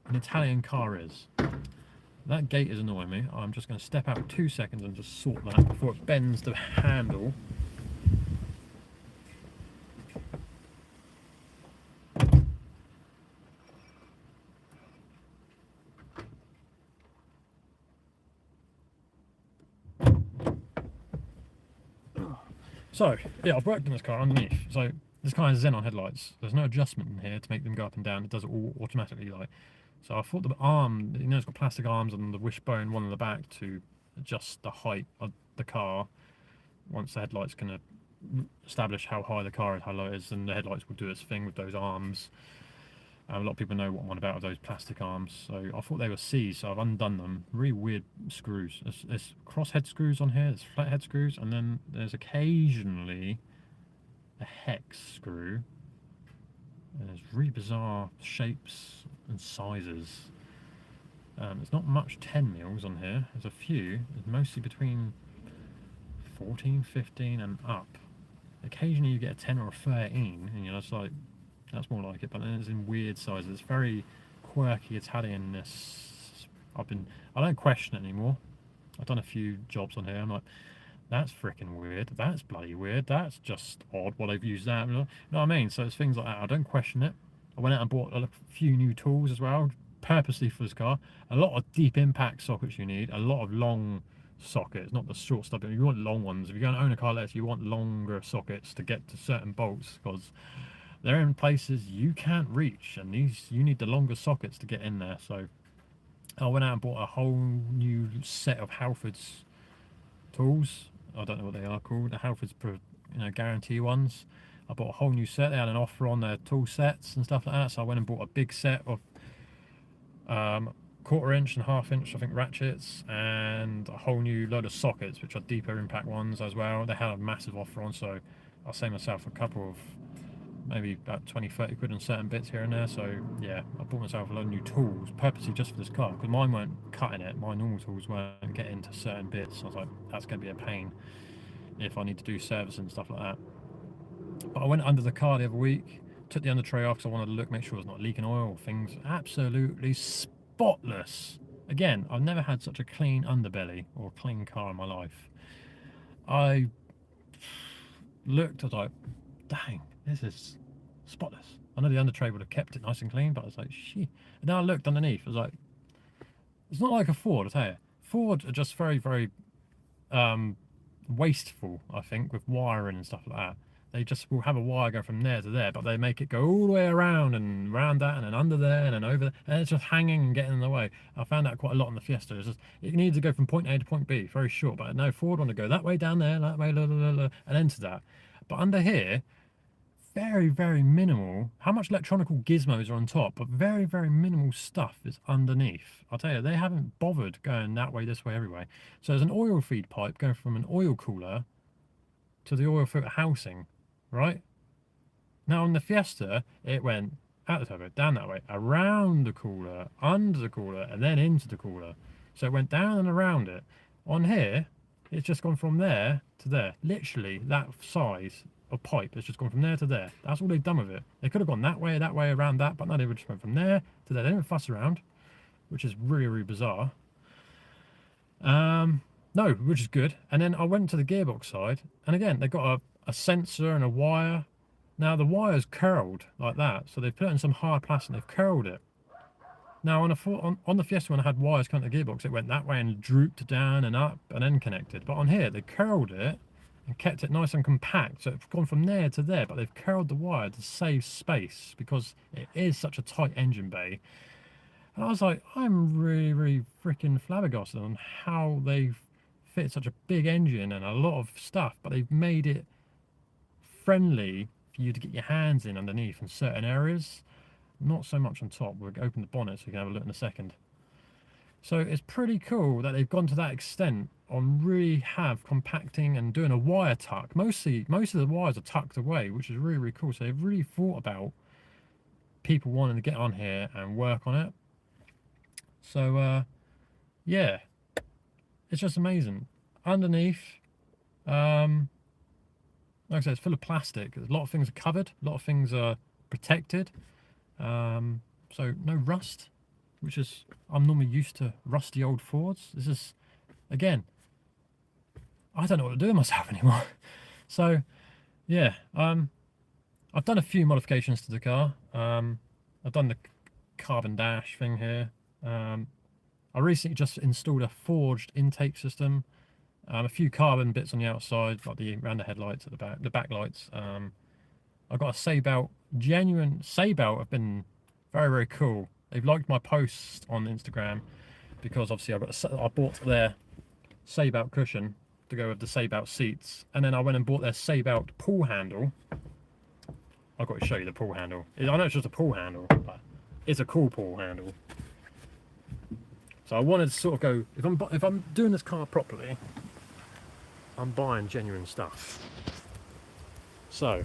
an Italian car is. That gate is annoying me. I'm just going to step out 2 seconds and just sort that before it bends the handle. So, yeah, I've worked on this car underneath. So, this car has xenon headlights. There's no adjustment in here to make them go up and down. It does it all automatically, like. So I thought the arm, it's got plastic arms on the wishbone, one on the back to adjust the height of the car. Once the headlights can establish how high the car is, how low it is, and the headlights will do its thing with those arms. A lot of people know what I'm on about with those plastic arms. So I thought they were C's, so I've undone them. Really weird screws. There's cross head screws on here, there's flat head screws, and then there's occasionally a hex screw. And there's really bizarre shapes and sizes. There's not much 10 mils on here. There's a few. It's mostly between 14, 15 and up. Occasionally you get a 10 or a 13 and you're just like, that's more like it, but then it's in weird sizes. It's very quirky Italianness. I don't question it anymore. I've done a few jobs on here. I'm like, that's freaking weird. That's bloody weird. That's just odd why they've used that. You know what I mean? So it's things like that. I don't question it. I went out and bought a few new tools as well, purposely for this car. A lot of deep impact sockets you need. A lot of long sockets, not the short stuff. You want long ones. If you're going to own a car like this, you want longer sockets to get to certain bolts because they're in places you can't reach, and you need the longer sockets to get in there. So I went out and bought a whole new set of Halfords tools. I don't know what they are called. The Halfords, guarantee ones. I bought a whole new set. They had an offer on their tool sets and stuff like that. So I went and bought a big set of 1/4 inch and 1/2 inch, I think, ratchets, and a whole new load of sockets, which are deeper impact ones as well. They had a massive offer on, so I saved myself a couple of, maybe about 20-30 quid on certain bits here and there. So yeah, I bought myself a lot of new tools purposely just for this car because mine weren't cutting it. My normal tools weren't getting into certain bits. So I was like, that's going to be a pain if I need to do service and stuff like that. But I went under the car the other week, took the under tray off because I wanted to look, make sure it's not leaking oil or things. Absolutely spotless. Again, I've never had such a clean underbelly or clean car in my life. looked, I was like, dang, this is spotless. I know the under tray would have kept it nice and clean, but I was like, shit. And then I looked underneath, I was like, it's not like a Ford, I tell you. Ford are just very, very wasteful, I think, with wiring and stuff like that. They just will have a wire go from there to there, but they make it go all the way around and around that and then under there and then over there, and it's just hanging and getting in the way. I found that quite a lot on the Fiesta. It's just, it needs to go from point A to point B, very short, but no, Ford want to go that way, down there, that way, la, la, la, la, and enter that. But under here, very, very minimal. How much electronical gizmos are on top, but very, very minimal stuff is underneath. I'll tell you, they haven't bothered going that way, this way, every way. So there's an oil feed pipe going from an oil cooler to the oil filter housing, right? Now on the Fiesta, it went out the turbo, down that way, around the cooler, under the cooler, and then into the cooler. So it went down and around it. On here, it's just gone from there to there. Literally, that size of pipe has just gone from there to there. That's all they've done with it. They could have gone that way, around that, but no, they just went from there to there. They didn't fuss around, which is really, really bizarre. No, which is good. And then I went to the gearbox side, and again, they've got a sensor and a wire. Now the wire's curled like that, so they've put it in some hard plastic and they've curled it. Now on the Fiesta, when I had wires coming to the gearbox, it went that way and drooped down and up and then connected. But on here, they curled it and kept it nice and compact. So it's gone from there to there, but they've curled the wire to save space because it is such a tight engine bay. And I was like, I'm really, really freaking flabbergasted on how they've fit such a big engine and a lot of stuff, but they've made it friendly for you to get your hands in underneath in certain areas. Not so much on top. We'll open the bonnet so we can have a look in a second. So it's pretty cool that they've gone to that extent on really have compacting and doing a wire tuck. Most of the wires are tucked away, which is really, really cool. So they've really thought about people wanting to get on here and work on it. So yeah, it's just amazing. Underneath, like I said, it's full of plastic. A lot of things are covered, a lot of things are protected. So no rust, which is, I'm normally used to rusty old Fords. This is, again, I don't know what to do with myself anymore. So yeah, I've done a few modifications to the car. I've done the carbon dash thing here. I recently just installed a forged intake system, a few carbon bits on the outside, like around the headlights at the back, the backlights. I got a Sabout, genuine Sabout have been very, very cool. They've liked my posts on Instagram because obviously I bought their Sabout cushion to go with the Sabout seats, and then I went and bought their Sabout pull handle. I've got to show you the pull handle. I know it's just a pull handle, but it's a cool pull handle. So I wanted to sort of go, if I'm doing this car properly, I'm buying genuine stuff. So,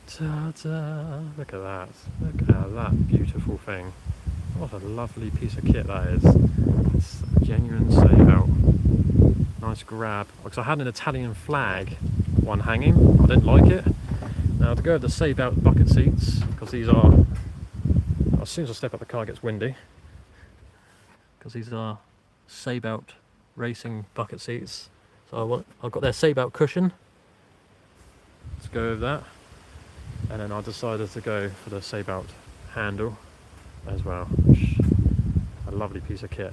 ta-da! Look at that! Look at that beautiful thing! What a lovely piece of kit that is. It's a genuine Sabout. Nice grab. Because I had an Italian flag one hanging. I didn't like it. Now to go with the Sabout bucket seats, because these are, as soon as I step up the car it gets windy, because these are Sabout racing bucket seats. So I've got their Sabout cushion. Let's go with that. And then I decided to go for the Sabout handle as well. A lovely piece of kit.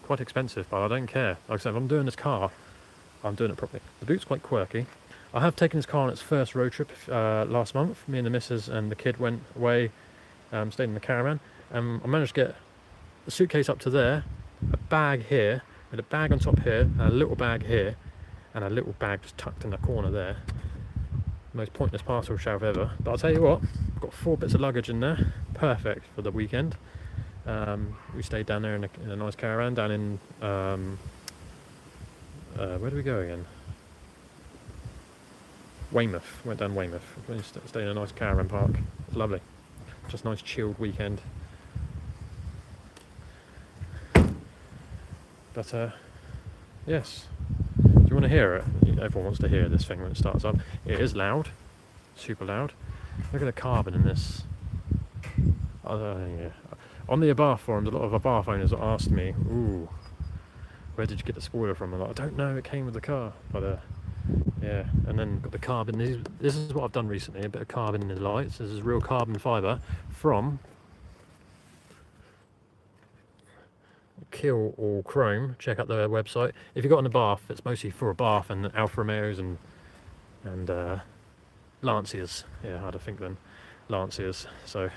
Quite expensive, but I don't care. Like I said, if I'm doing this car, I'm doing it properly. The boot's quite quirky. I have taken this car on its first road trip last month. Me and the missus and the kid went away, stayed in the caravan. I managed to get the suitcase up to there, a bag here, with a bag on top here, and a little bag here, and a little bag just tucked in the corner there. Most pointless parcel shelf ever. But I'll tell you what, I've got 4 bits of luggage in there. Perfect for the weekend. We stayed down there in a nice caravan down in, where do we go again? Weymouth. Went down Weymouth. We stayed in a nice caravan park. It was lovely. Just a nice chilled weekend. But yes. Do you want to hear it? Everyone wants to hear this thing when it starts up. It is loud. Super loud. Look at the carbon in this. Yeah. On the Abarth forums, a lot of Abarth owners asked me, ooh, where did you get the spoiler from? I'm like, I don't know, it came with the car. But yeah, and then got the carbon. This is what I've done recently, a bit of carbon in the lights. This is real carbon fibre from Kill All Chrome. Check out their website. If you've got on a bath, it's mostly for a bath and Alfa Romeos and Lancias. Yeah, I had to think then. Lancias. So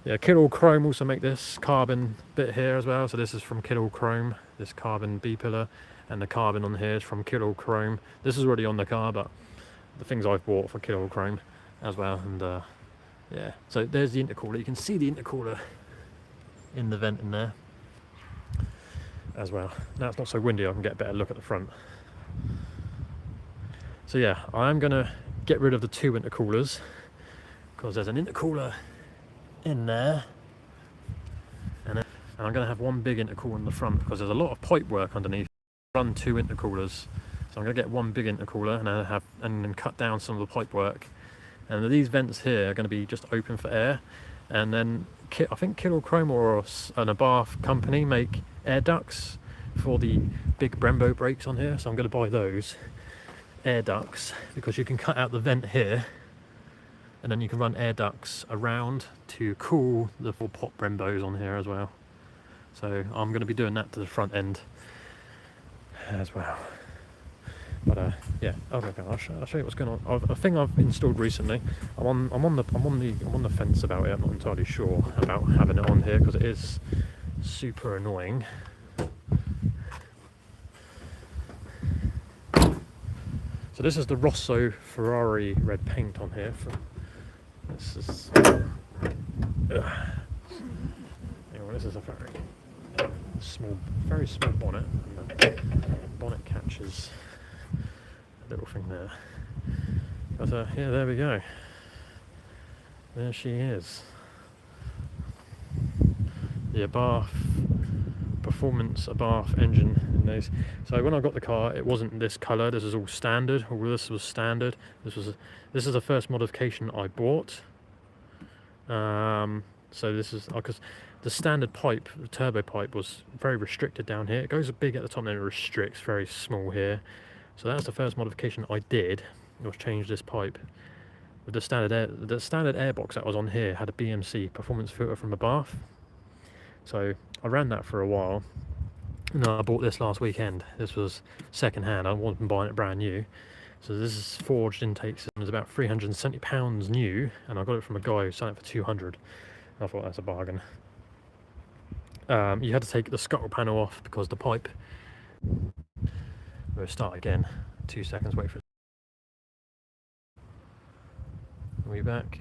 yeah, Kill All Chrome also make this carbon bit here as well. So this is from Kill All Chrome, this carbon B pillar, and the carbon on here is from Kill All Chrome. This is already on the car, but the things I've bought for Kill All Chrome as well. And yeah, so there's the intercooler. You can see the intercooler in the vent in there as well. Now it's not so windy, I can get a better look at the front. So yeah, I'm gonna get rid of the 2 intercoolers because there's an intercooler in there, and I'm going to have one big intercooler in the front because there's a lot of pipe work underneath. Run 2 intercoolers, so I'm going to get one big intercooler and then cut down some of the pipe work. And these vents here are going to be just open for air. And then I think Kill Chrome or an Abarth company make air ducts for the big Brembo brakes on here, so I'm going to buy those air ducts because you can cut out the vent here and then you can run air ducts around to cool the 4-pot Brembos on here as well. So I'm going to be doing that to the front end as well. But yeah, okay, I'll show you what's going on. A thing I've installed recently. I'm on the fence about it. I'm not entirely sure about having it on here because it is super annoying. So this is the Rosso Ferrari red paint on here. This is this is a very small bonnet, and the bonnet catches a little thing there. But yeah, there we go. There she is. The Abarth performance Abarth engine in those. So when I got the car, it wasn't this colour. This is all standard. All this was standard. This is the first modification I bought. So this is because the standard pipe, the turbo pipe, was very restricted down here. It goes big at the top and then it restricts very small here. So that's the first modification I did, was change this pipe. With the standard airbox that was on here had a BMC performance filter from Abarth. So I ran that for a while. And I bought this last weekend. This was second hand. I wasn't buying it brand new. So this is forged intake system. It's about £370 new, and I got it from a guy who sold it for 200. I thought that's a bargain. You had to take the scuttle panel off because the pipe. We'll start again. 2 seconds. Wait for it. Are we back?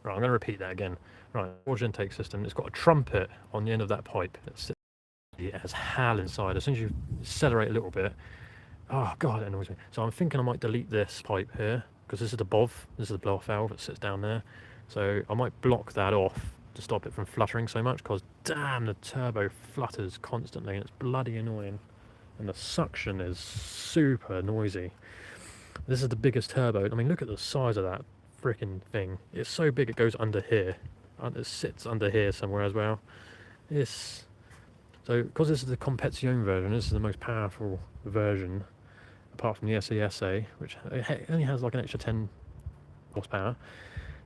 Right, I'm going to repeat that again. Right, forged intake system. It's got a trumpet on the end of that pipe. It has hell inside. As soon as you accelerate a little bit, oh god, it annoys me. So I'm thinking I might delete this pipe here because this is the BOV. This is the blow-off valve that sits down there. So I might block that off to stop it from fluttering so much because damn, the turbo flutters constantly and it's bloody annoying. And the suction is super noisy. This is the biggest turbo. I mean, look at the size of that freaking thing. It's so big it goes under here. It sits under here somewhere as well. So because this is the Competizione version, this is the most powerful version apart from the SESA, which only has like an extra 10 horsepower.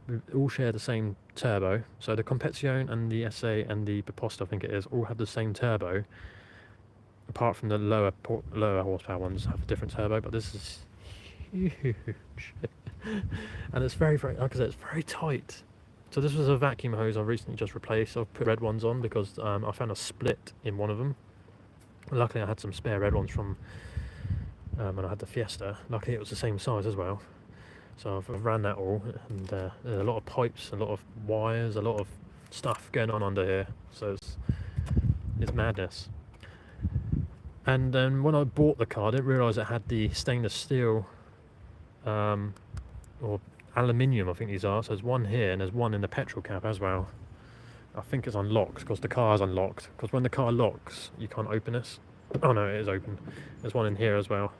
We all share the same turbo. So the Competizione and the SA and the Piposta, I think it is, all have the same turbo. Apart from the lower horsepower ones have a different turbo, but this is huge. And it's very, like I said, it's very tight. So this was a vacuum hose I recently just replaced. I've put red ones on because I found a split in one of them. Luckily I had some spare red ones from when I had the Fiesta. Luckily it was the same size as well. So I've ran that all, and there's a lot of pipes, a lot of wires, a lot of stuff going on under here. So it's madness. And then when I bought the car, I didn't realise it had the stainless steel or aluminium, I think these are. So there's one here and there's one in the petrol cap as well. I think it's unlocked because the car is unlocked. Because when the car locks, you can't open this. Oh no, it is open. There's one in here as well.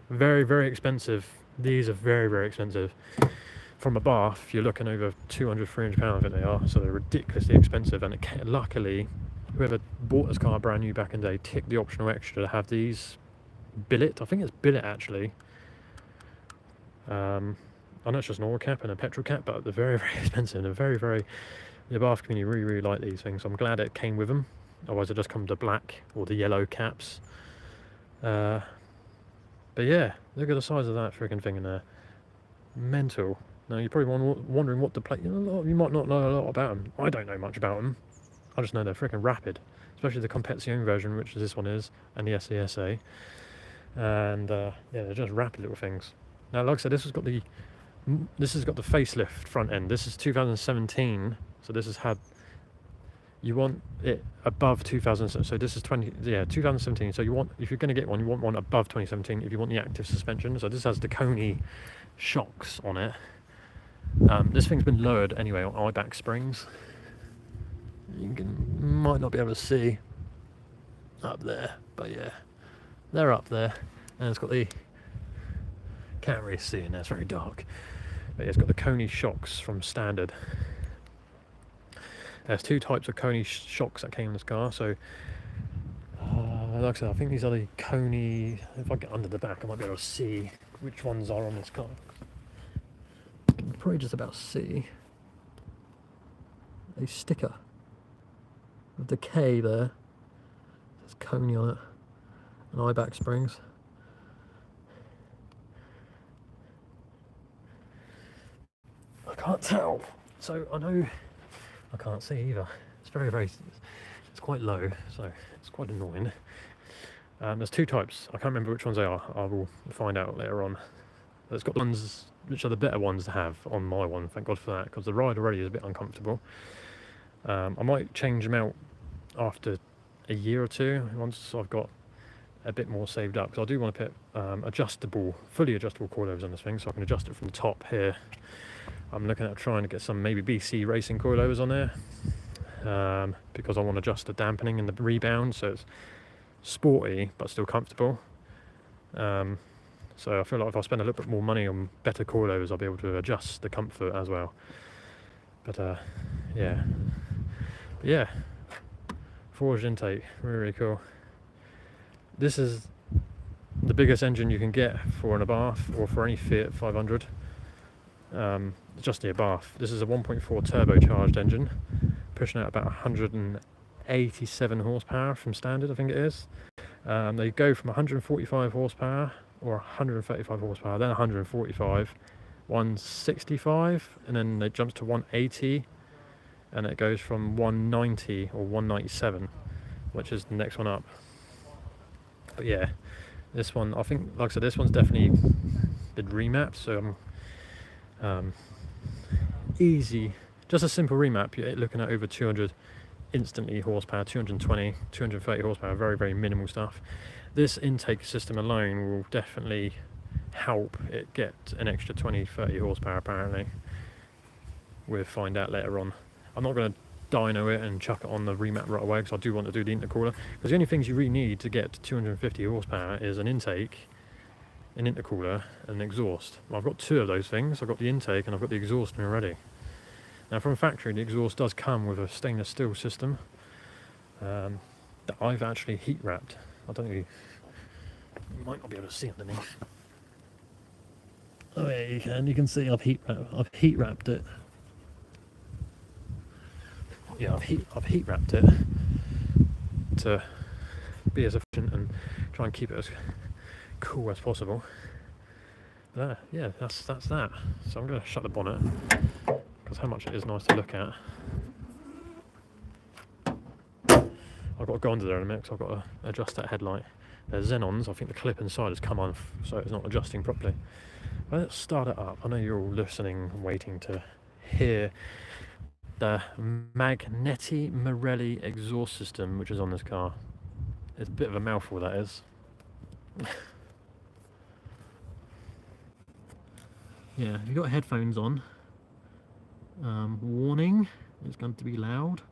Very, very expensive. These are very, very expensive. From Abarth, you're looking over £200, £300, I think they are. So they're ridiculously expensive. And luckily, whoever bought this car brand new back in the day ticked the optional extra to have these billet. I think it's billet actually. I know it's just an oil cap and a petrol cap, but they're very, very expensive. They're very, very. The Bath community really, really like these things. So I'm glad it came with them. Otherwise, it just come to black or the yellow caps. But yeah, look at the size of that freaking thing in there. Mental. Now you're probably wondering what the plate. You might not know a lot about them. I don't know much about them. I just know they're freaking rapid, especially the Competizione version, which this one is, and the SESA. And yeah, they're just rapid little things. Now, like I said, this has got the facelift front end. This is 2017, so this has had. You want it above 2000. So this is 2017. So you want, if you're going to get one, you want one above 2017. If you want the active suspension, so this has the Coney shocks on it. This thing's been lowered anyway on eye-back springs. Might not be able to see up there, but yeah, they're up there, and it's got the, can't really see in there, it's very dark, but yeah, it's got the Coney shocks from standard. There's two types of Coney shocks that came in this car, so like I said, I think these are the Coney. If I get under the back I might be able to see which ones are on this car. You can probably just about see a sticker with the K there. There's Coney on it and eye-back springs. I can't tell, so I know I can't see either. It's very, very, it's quite low, so it's quite annoying. There's two types. I can't remember which ones they are. I will find out later on. It's got the ones which are the better ones to have on my one, thank God for that, because the ride already is a bit uncomfortable. I might change them out after a year or two, once I've got a bit more saved up, because I do want to put fully adjustable coilovers on this thing, so I can adjust it from the top here. I'm looking at trying to get some maybe BC racing coilovers on there, because I want to adjust the dampening and the rebound, so it's sporty but still comfortable. So I feel like if I spend a little bit more money on better coilovers, I'll be able to adjust the comfort as well. But yeah, forged intake, really, really cool. This is the biggest engine you can get for an Abarth or for any Fiat 500. Just the Abarth. This is a 1.4 turbocharged engine, pushing out about 187 horsepower from standard, I think it is. They go from 145 horsepower or 135 horsepower, then 145, 165, and then it jumps to 180, and it goes from 190 or 197, which is the next one up. But yeah, this one, I think, like I said, this one's definitely been remapped, so easy, just a simple remap, you're looking at over 200 instantly horsepower, 220, 230 horsepower, very, very minimal stuff. This intake system alone will definitely help it get an extra 20-30 horsepower apparently. We'll find out later on. I'm not going to dyno it and chuck it on the remap right away, because I do want to do the intercooler, because the only things you really need to get to 250 horsepower is an intake, an intercooler and an exhaust. Well, I've got two of those things. I've got the intake and I've got the exhaust already. Now from factory, the exhaust does come with a stainless steel system that I've actually heat wrapped. I don't know, you might not be able to see underneath. Oh yeah, you can see I've heat wrapped it. Yeah, I've heat wrapped it to be as efficient and try and keep it as cool as possible. There, yeah, that's that. So I'm going to shut the bonnet, because how much it is nice to look at. I've got to go under there in a minute, because I've got to adjust that headlight. They're Xenons. I think the clip inside has come off, so it's not adjusting properly. But let's start it up. I know you're all listening and waiting to hear the Magneti Marelli exhaust system, which is on this car. It's a bit of a mouthful, that is. Yeah, if you've got headphones on, warning, it's going to be loud.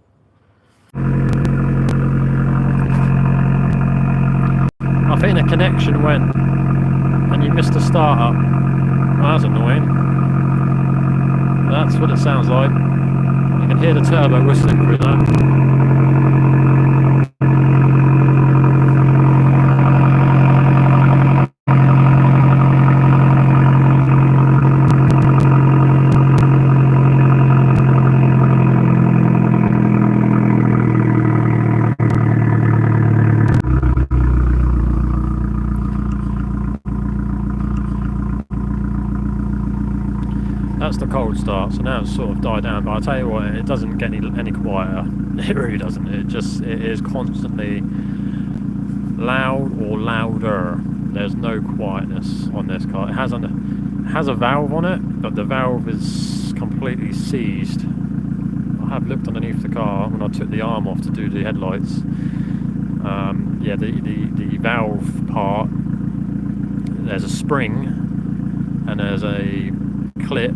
I think the connection went and you missed the startup. Oh, that's annoying. That's what it sounds like. You can hear the turbo whistling through that. that's the cold start. So now it's sort of died down. But I'll tell you what, it doesn't get any quieter. It really doesn't. It is constantly loud or louder. There's no quietness on this car. It has a valve on it, but the valve is completely seized. I have looked underneath the car when I took the arm off to do the headlights. Yeah, the valve part, there's a spring and there's a clip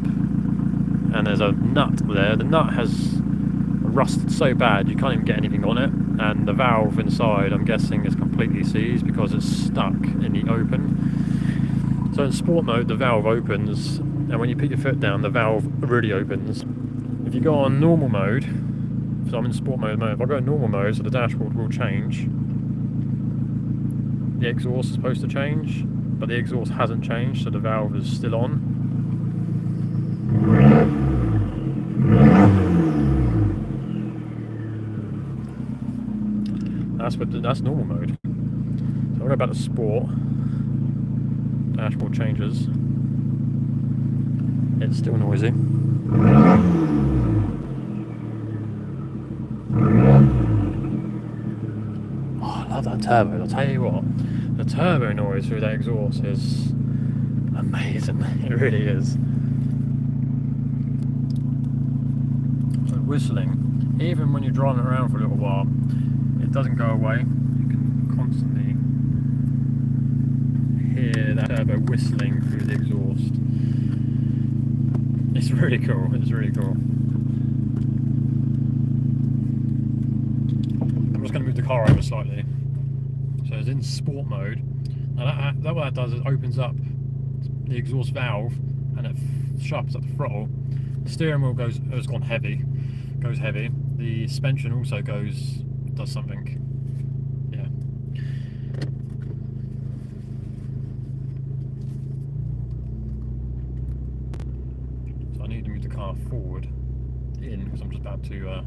and there's a nut there. The nut has rusted so bad you can't even get anything on it, and the valve inside, I'm guessing, is completely seized because it's stuck in the open. So in sport mode the valve opens, and when you put your foot down the valve really opens. If you go on normal mode, so I'm in sport mode, if I go in normal mode, so the dashboard will change. The exhaust is supposed to change, but the exhaust hasn't changed, so the valve is still on. That's normal mode. So I'll go back to sport. Dashboard changes. It's still noisy. Oh, I love that turbo. I'll tell you what, the turbo noise through that exhaust is amazing. It really is. So whistling, even when you're driving around for a little while, it doesn't go away. You can constantly hear that turbo whistling through the exhaust. It's really cool. It's really cool. I'm just going to move the car over slightly. So it's in sport mode. And what that does is opens up the exhaust valve and it sharpens up the throttle. The steering wheel has gone heavy. Goes heavy. The suspension also does something. Yeah. So I need to move the car forward in because I'm just about to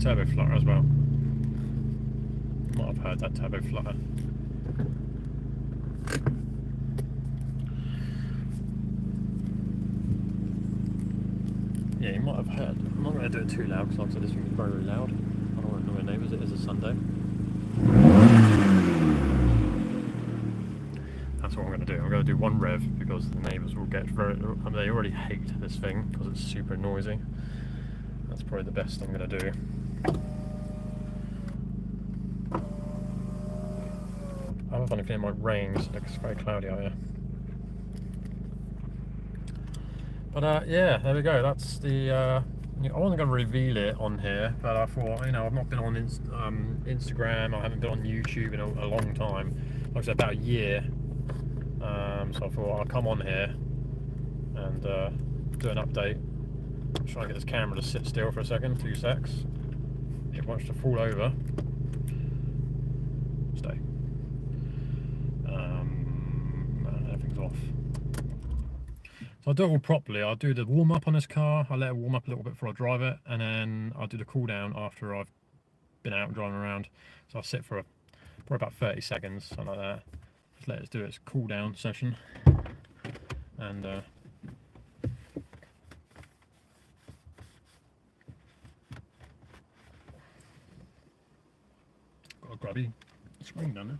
turbo flutter as well. Might have heard that turbo flutter. Yeah, you might have heard. I'm not going to do it too loud because like I said, this thing is very, very loud. I don't want to annoy neighbours, it is a Sunday. That's what I'm going to do. I'm going to do one rev because the neighbours will get they already hate this thing because it's super noisy. That's probably the best I'm going to do. I have a funny feeling it might rain because it looks very cloudy out here. But yeah, there we go. That's the. I wasn't going to reveal it on here, but I thought, I've not been on Instagram. I haven't been on YouTube in a long time. Like I said, about a year. So I thought I'll come on here and do an update. Try and get this camera to sit still for a second. 2 secs. It wants to fall over. Stay. Everything's off. So I'll do it all properly. I'll do the warm up on this car. I'll let it warm up a little bit before I drive it, and then I'll do the cool down after I've been out driving around. So I'll sit for probably about 30 seconds, something like that. Just let it do its cool down session, and got a grubby screen down there.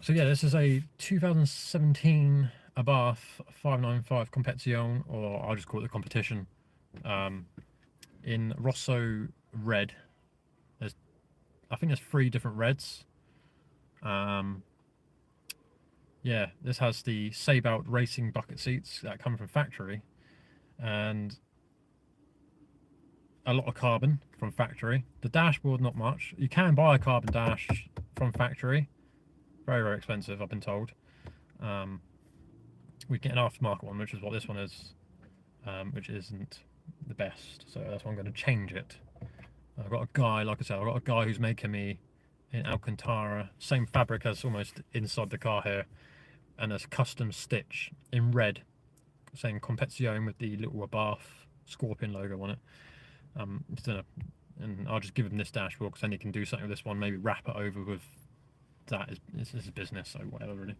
So yeah, this is a 2017 Abarth 595 Competition, or I'll just call it the competition, in Rosso red. I think there's 3 different reds. Yeah, this has the Sabout racing bucket seats that come from factory, and a lot of carbon from factory. The dashboard, not much. You can buy a carbon dash from factory. Very, very expensive, I've been told. We get an aftermarket one, which is what this one is, which isn't the best. So that's why I'm going to change it I've got a guy, like I said, I've got a guy who's making me in Alcantara, same fabric as almost inside the car here, and there's custom stitch in red, saying Competizione with the little Abarth scorpion logo on it. And I'll just give him this dashboard because then he can do something with this one, maybe wrap it over with that. It's his business, so whatever really.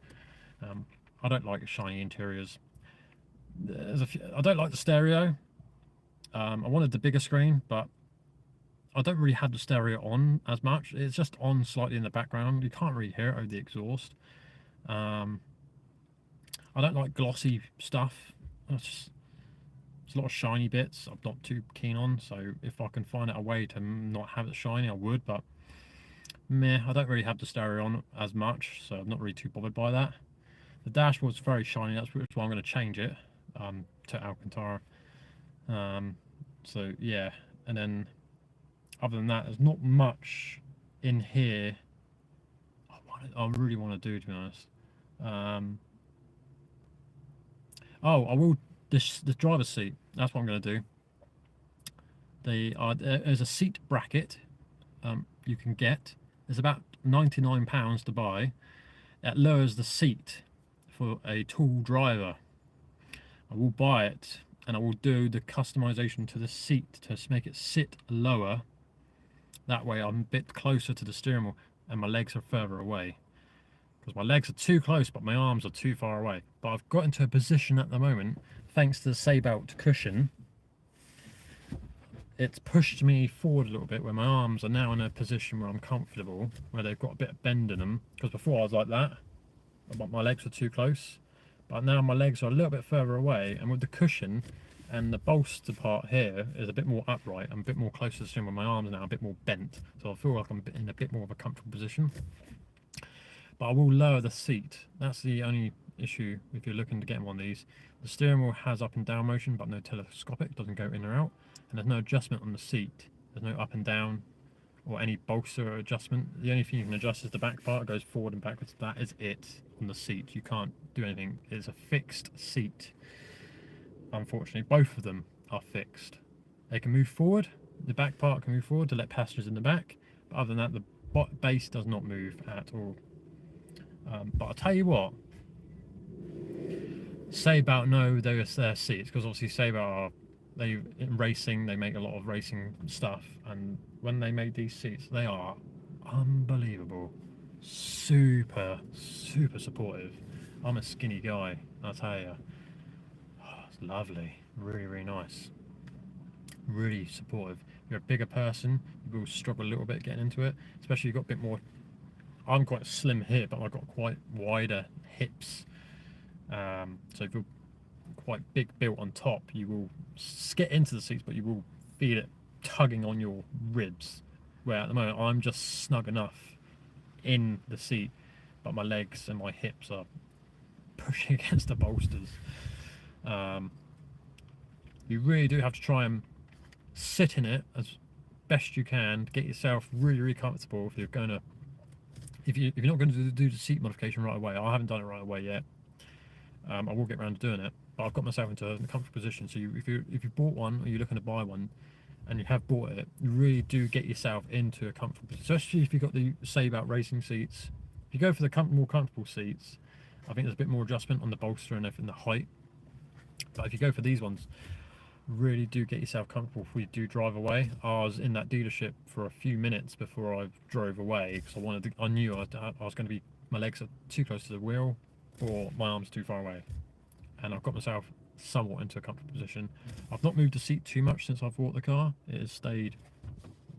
I don't like shiny interiors. I don't like the stereo. I wanted the bigger screen, but I don't really have the stereo on as much. It's just on slightly in the background. You can't really hear it over the exhaust. I don't like glossy stuff. It's a lot of shiny bits I'm not too keen on. So if I can find out a way to not have it shiny, I would. But meh, I don't really have the stereo on as much, so I'm not really too bothered by that. The dashboard's very shiny. That's why I'm going to change it to Alcantara. So yeah, and then other than that, there's not much in here I really want to do, to be honest. Oh, I will. The driver's seat. That's what I'm going to do. There's a seat bracket you can get. It's about £99 to buy. It lowers the seat for a tall driver. I will buy it, and I will do the customization to the seat to make it sit lower. That way I'm a bit closer to the steering wheel and my legs are further away. Because my legs are too close but my arms are too far away. But I've got into a position at the moment, thanks to the Sabout cushion, it's pushed me forward a little bit where my arms are now in a position where I'm comfortable, where they've got a bit of bend in them. Because before I was like that, but my legs were too close. But now my legs are a little bit further away, and with the cushion and the bolster part here is a bit more upright. I'm a bit more close to the steering wheel. My arms are now a bit more bent, so I feel like I'm in a bit more of a comfortable position. But I will lower the seat. That's the only issue if you're looking to get one of these. The steering wheel has up and down motion, but no telescopic, it doesn't go in or out. And there's no adjustment on the seat. There's no up and down or any bolster adjustment. The only thing you can adjust is the back part. It goes forward and backwards. That is it on the seat. You can't do anything. It's a fixed seat. Unfortunately, both of them are fixed. They can move forward. The back part can move forward to let passengers in the back. But other than that, the base does not move at all. But I'll tell you what, Sabout know their seats, because obviously Sabout in racing, they make a lot of racing stuff, and when they made these seats, they are unbelievable. Super supportive. I'm a skinny guy, I'll tell you. Oh, it's lovely, really nice, really supportive. If you're a bigger person, you will struggle a little bit getting into it, especially you've got a bit more. I'm quite slim here, but I've got quite wider hips. So if you're quite big built on top, you will get into the seats, but you will feel it tugging on your ribs. Where at the moment, I'm just snug enough in the seat, but my legs and my hips are pushing against the bolsters. You really do have to try and sit in it as best you can to get yourself really comfortable if you're going to. If you're not going to do the seat modification right away, I haven't done it right away yet. I will get around to doing it, but I've got myself into a comfortable position. So if you bought one or you're looking to buy one, and you have bought it, you really do get yourself into a comfortable position. Especially if you've got the Sabout racing seats. If you go for the more comfortable seats, I think there's a bit more adjustment on the bolster and everything, the height. But if you go for these ones, really do get yourself comfortable before you do drive away. I was in that dealership for a few minutes before I drove away because I knew I was going to be, my legs are too close to the wheel or my arms too far away, and I've got myself somewhat into a comfortable position. I've not moved the seat too much since I've bought the car. It has stayed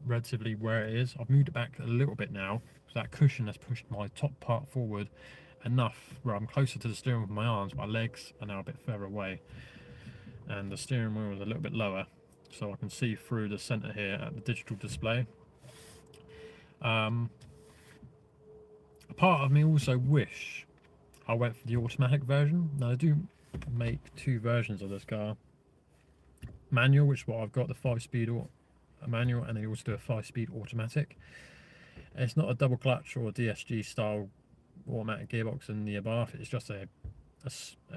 relatively where it is. I've moved it back a little bit now because that cushion has pushed my top part forward enough where I'm closer to the steering wheel with my arms. My legs are now a bit further away, and the steering wheel is a little bit lower, so I can see through the center here at the digital display. A part of me also wish I went for the automatic version. Now they do make two versions of this car. Manual, which is what I've got, the 5-speed manual, and they also do a 5-speed automatic. It's not a double clutch or a DSG style automatic gearbox in the Abarth. It's just a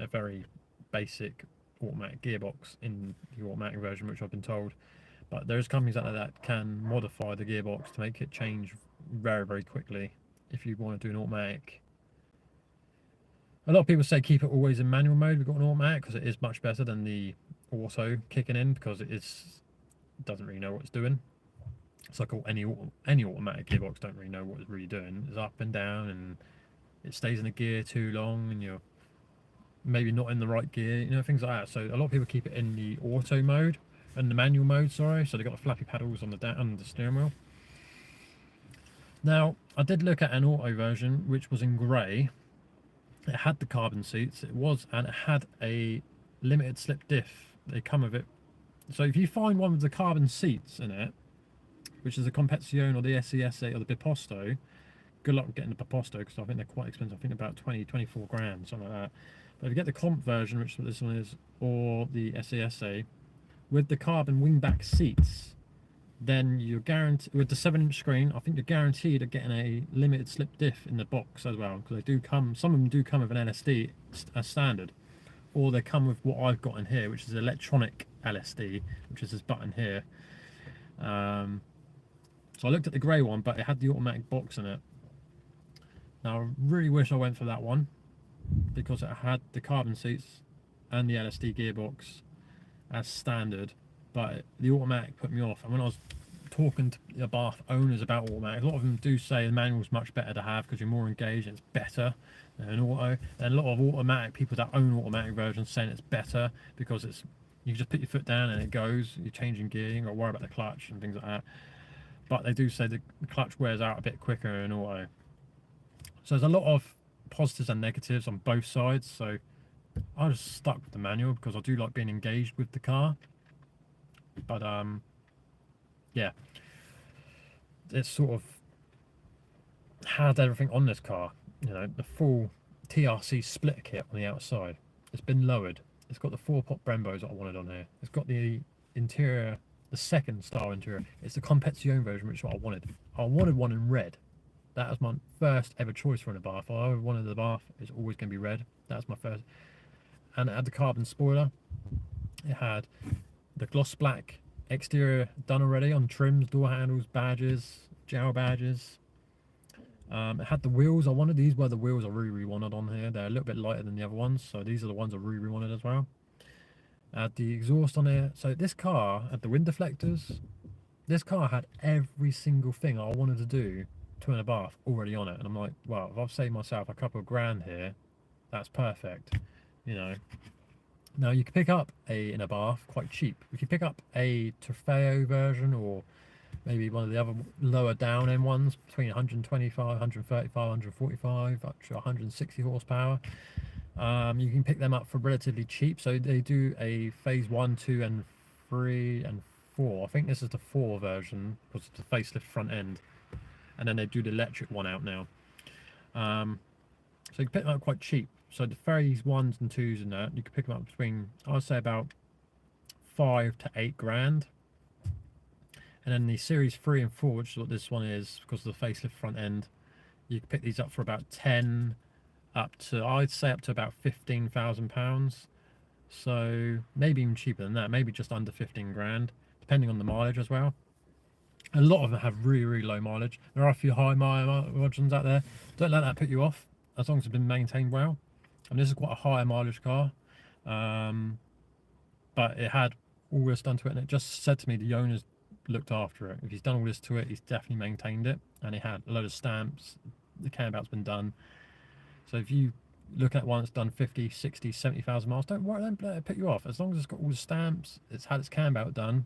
very basic automatic gearbox in the automatic version, which I've been told. But there's companies out there that can modify the gearbox to make it change very, very quickly if you want to do an automatic. A lot of people say keep it always in manual mode. We've got an automatic because it is much better than the auto kicking in, because it doesn't really know what it's doing. It's like any automatic gearbox don't really know what it's really doing. It's up and down, and it stays in a gear too long, and you're maybe not in the right gear, you know, things like that. So a lot of people keep it in the auto mode and the manual mode, sorry. So they've got the flappy paddles on the steering wheel. Now, I did look at an auto version which was in grey. It had the carbon seats, and it had a limited slip diff. They come with it. So if you find one with the carbon seats in it, which is a Competizione or the SES8 or the Biposto, good luck with getting the Biposto, because I think they're quite expensive. I think about 24 grand, something like that. But if you get the comp version, which this one is, or the SESA, with the carbon wingback seats, then you're guaranteed, with the 7-inch screen, I think you're guaranteed of getting a limited slip diff in the box as well, because they do come, some of them do come with an LSD as standard, or they come with what I've got in here, which is electronic LSD, which is this button here. So I looked at the grey one, but it had the automatic box in it. Now I really wish I went for that one, because it had the carbon seats and the LSD gearbox as standard, but the automatic put me off. And when I was talking to the Bath owners about automatic, a lot of them do say the manual's much better to have because you're more engaged and it's better than an auto. And a lot of automatic people that own automatic versions saying it's better because it's, you can just put your foot down and it goes, you're changing gear, you ain't got to worry about the clutch and things like that. But they do say the clutch wears out a bit quicker in auto. So there's a lot of positives and negatives on both sides. So I just stuck with the manual because I do like being engaged with the car. But yeah, it's sort of had everything on this car. You know, the full TRC split kit on the outside. It's been lowered. It's got the 4-pot Brembos that I wanted on here. It's got the interior, the second style interior. It's the Competizione version, which is what I wanted. I wanted one in red. That was my first ever choice for a Bath. If I ever wanted the Bath, it's always going to be red. That's my first. And it had the carbon spoiler. It had the gloss black exterior done already on trims, door handles, badges, jowl badges. It had the wheels. I wanted these were the wheels I really wanted on here. They're a little bit lighter than the other ones, so these are the ones I really wanted as well. Had the exhaust on here. So this car had the wind deflectors. This car had every single thing I wanted to do to in a Bath already on it, and I'm like, well, if I've saved myself a couple of grand here, that's perfect, you know. Now you can pick up in a Bath quite cheap. If you pick up a Trofeo version, or maybe one of the other lower down end ones, between 125, 135, 145 up to 160 horsepower, you can pick them up for relatively cheap. So they do a phase 1, 2 and 3 and 4. I think this is the 4 version because it's the facelift front end, and then they do the electric one out now. So you can pick them up quite cheap. So the phase 1s and 2s and that, you can pick them up between, I'd say, about 5 to 8 grand. And then the series 3 and 4, which is what this one is because of the facelift front end, you can pick these up for about 10 up to, I'd say, up to about £15,000. So maybe even cheaper than that, maybe just under 15 grand, depending on the mileage as well. A lot of them have really, really low mileage. There are a few high mileage ones out there. Don't let that put you off, as long as it's been maintained well. And this is quite a higher mileage car, but it had all this done to it, and it just said to me the owner's looked after it. If he's done all this to it, he's definitely maintained it, and it had a load of stamps. The cambout's been done. So if you look at one that's done 50, 60, 70,000 miles, don't worry, don't let it put you off. As long as it's got all the stamps, it's had its cambout done,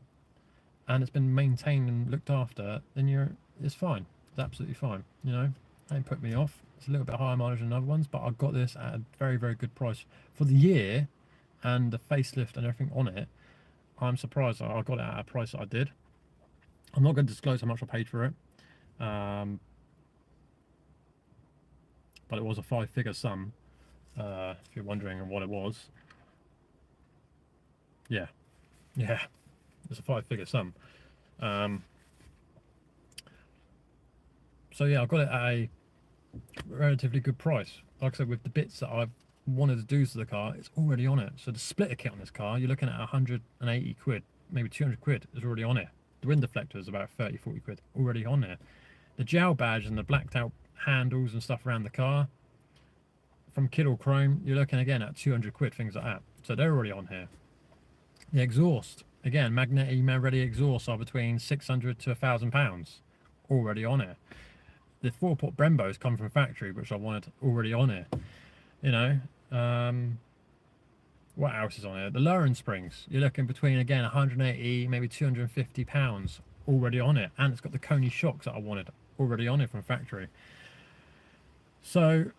and it's been maintained and looked after, then it's fine. It's absolutely fine, you know. It ain't put me off. It's a little bit higher mileage than other ones, but I got this at a very, very good price for the year and the facelift and everything on it. I'm surprised I got it at a price that I did. I'm not going to disclose how much I paid for it, but it was a 5-figure sum, if you're wondering what it was. Yeah, it's a 5-figure sum. So yeah, I got it at a relatively good price. Like I said, with the bits that I've wanted to do to the car, it's already on it. So the splitter kit on this car, you're looking at 180 quid, maybe 200 quid is already on it. The wind deflector is about 30, 40 quid already on there. The gel badge and the blacked out handles and stuff around the car from Kiddle Chrome, you're looking again at 200 quid, things like that. So they're already on here. The exhaust, again, magnetic ready exhausts are between 600 to £1,000 already on it. The 4-pot Brembos come from factory, which I wanted already on it. You know, what else is on here? The lowering springs, you're looking between, again, 180, maybe £250 already on it. And it's got the Coney shocks that I wanted already on it from factory. So,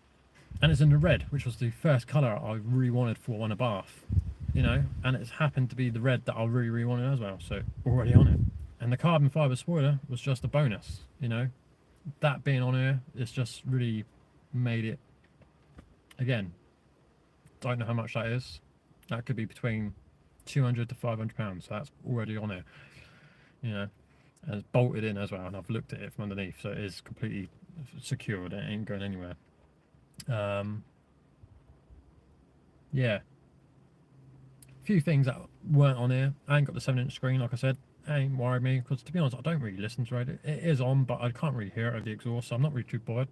and it's in the red, which was the first colour I really wanted for one a bath, you know, and it's happened to be the red that I really, really wanted as well, so already on it. And the carbon fibre spoiler was just a bonus, you know, that being on here, it's just really made it, again, don't know how much that is, that could be between 200 to £500, so that's already on here, you know, and it's bolted in as well, and I've looked at it from underneath, so it is completely secured, it ain't going anywhere. Yeah, a few things that weren't on here. I ain't got the 7-inch screen, like I said. It ain't worried me, because to be honest, I don't really listen to it. It is on, but I can't really hear it over the exhaust, so I'm not really too bothered.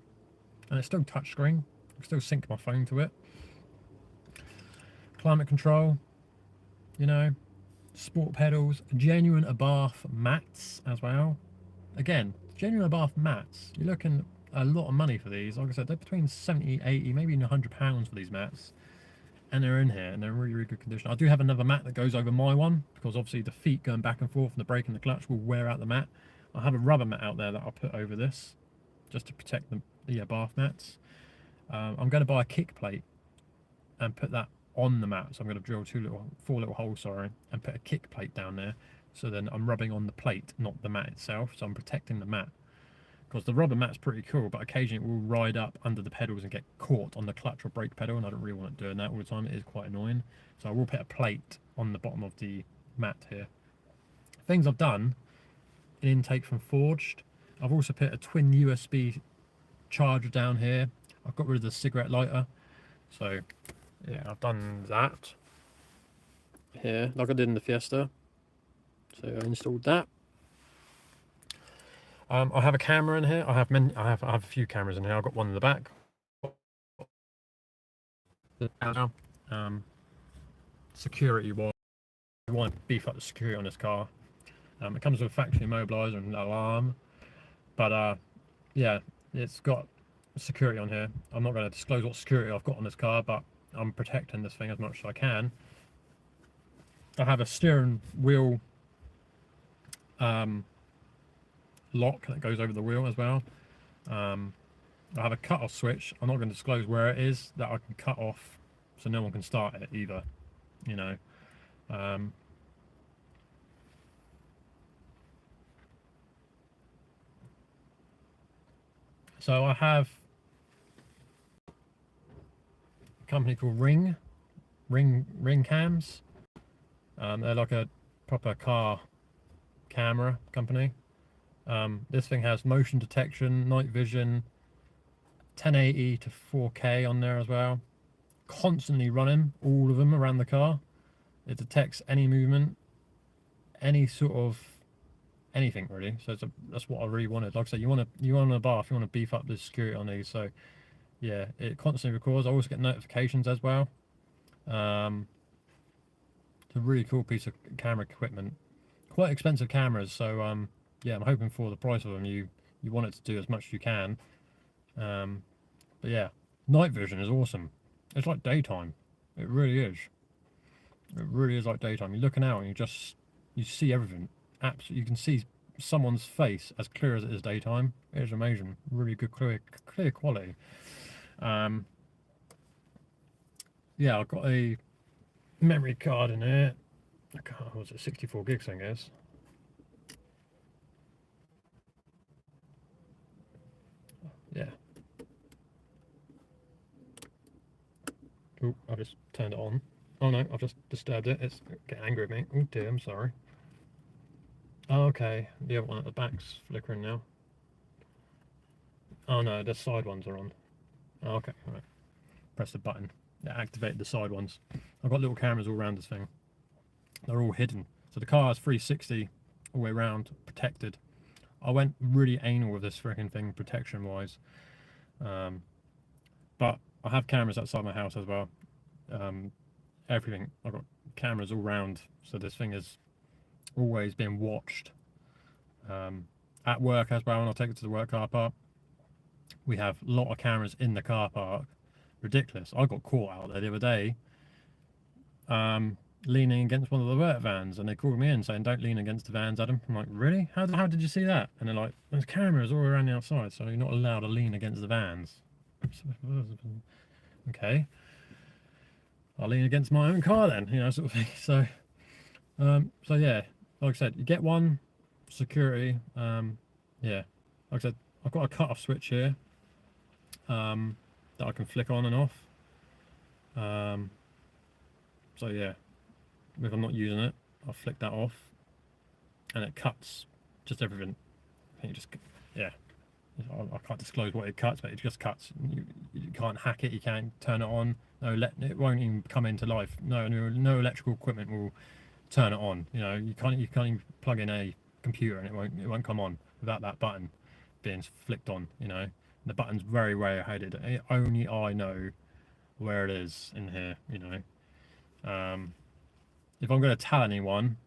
And it's still touchscreen. I can still sync my phone to it. Climate control, you know, sport pedals, genuine Abarth mats as well. Again, genuine Abarth mats, you're looking a lot of money for these. Like I said, they're between 70, 80, maybe even £100 for these mats. And they're in here and they're in really, really good condition. I do have another mat that goes over my one, because obviously the feet going back and forth and the brake and the clutch will wear out the mat. I have a rubber mat out there that I'll put over this just to protect the bath mats. I'm going to buy a kick plate and put that on the mat. So I'm going to drill 4 little holes, sorry, and put a kick plate down there. So then I'm rubbing on the plate, not the mat itself. So I'm protecting the mat. Because the rubber mat's pretty cool, but occasionally it will ride up under the pedals and get caught on the clutch or brake pedal, and I don't really want it doing that all the time. It is quite annoying. So I will put a plate on the bottom of the mat here. Things I've done, an intake from Forged. I've also put a twin USB charger down here. I've got rid of the cigarette lighter. So yeah, I've done that here, like I did in the Fiesta. So I installed that. I have a camera in here. I have a few cameras in here. I've got one in the back. Security wise, I want to beef up the security on this car. It comes with a factory immobilizer and an alarm, but yeah, it's got security on here. I'm not going to disclose what security I've got on this car, but I'm protecting this thing as much as I can. I have a steering wheel lock that goes over the wheel as well. I have a cut-off switch. I'm not going to disclose where it is, that I can cut off so no one can start it either, you know. So I have a company called Ring Cams. They're like a proper car camera company. This thing has motion detection, night vision, 1080 to 4K on there as well. Constantly running, all of them around the car. It detects any movement, any sort of anything really. So that's what I really wanted. Like I said, you want a bath, you want to beef up the security on these. So yeah, it constantly records. I also get notifications as well. It's a really cool piece of camera equipment. Quite expensive cameras, so yeah, I'm hoping for the price of them you want it to do as much as you can. But yeah, night vision is awesome. It's like daytime. It really is. It really is like daytime. You're looking out and you see everything. Absolutely, you can see someone's face as clear as it is daytime. It is amazing. Really good clear quality. Yeah, I've got a memory card in here. What was it, 64 gigs, I guess. Yeah. Oh, I just turned it on. Oh no, I've just disturbed it. It's getting angry at me. Oh dear, I'm sorry. Oh, okay, the other one at the back's flickering now. Oh no, the side ones are on. Oh, okay, all right. Press the button. It activated the side ones. I've got little cameras all around this thing. They're all hidden. So the car is 360 all the way around, protected. I went really anal with this freaking thing protection wise. But I have cameras outside my house as well. Everything. I've got cameras all round, so this thing is always being watched. At work as well, and I'll take it to the work car park. We have a lot of cameras in the car park. Ridiculous. I got caught out there the other day, leaning against one of the work vans, and they called me in saying, "Don't lean against the vans, Adam." I'm like, "Really? How did you see that?" And they're like, "There's cameras all around the outside, so you're not allowed to lean against the vans." Okay, I'll lean against my own car then, sort of thing. So, so yeah, like I said, you get one security. Yeah, like I said, I've got a cut-off switch here that I can flick on and off. So yeah, if I'm not using it, I'll flick that off, and it cuts just everything. I think it just, yeah. I can't disclose what it cuts, but it just cuts. You can't hack it. You can't turn it on. It won't even come into life. No electrical equipment will turn it on. You can't even plug in a computer and it won't come on without that button being flicked on. The button's very hidden. Only I know where it is in here. If I'm going to tell anyone,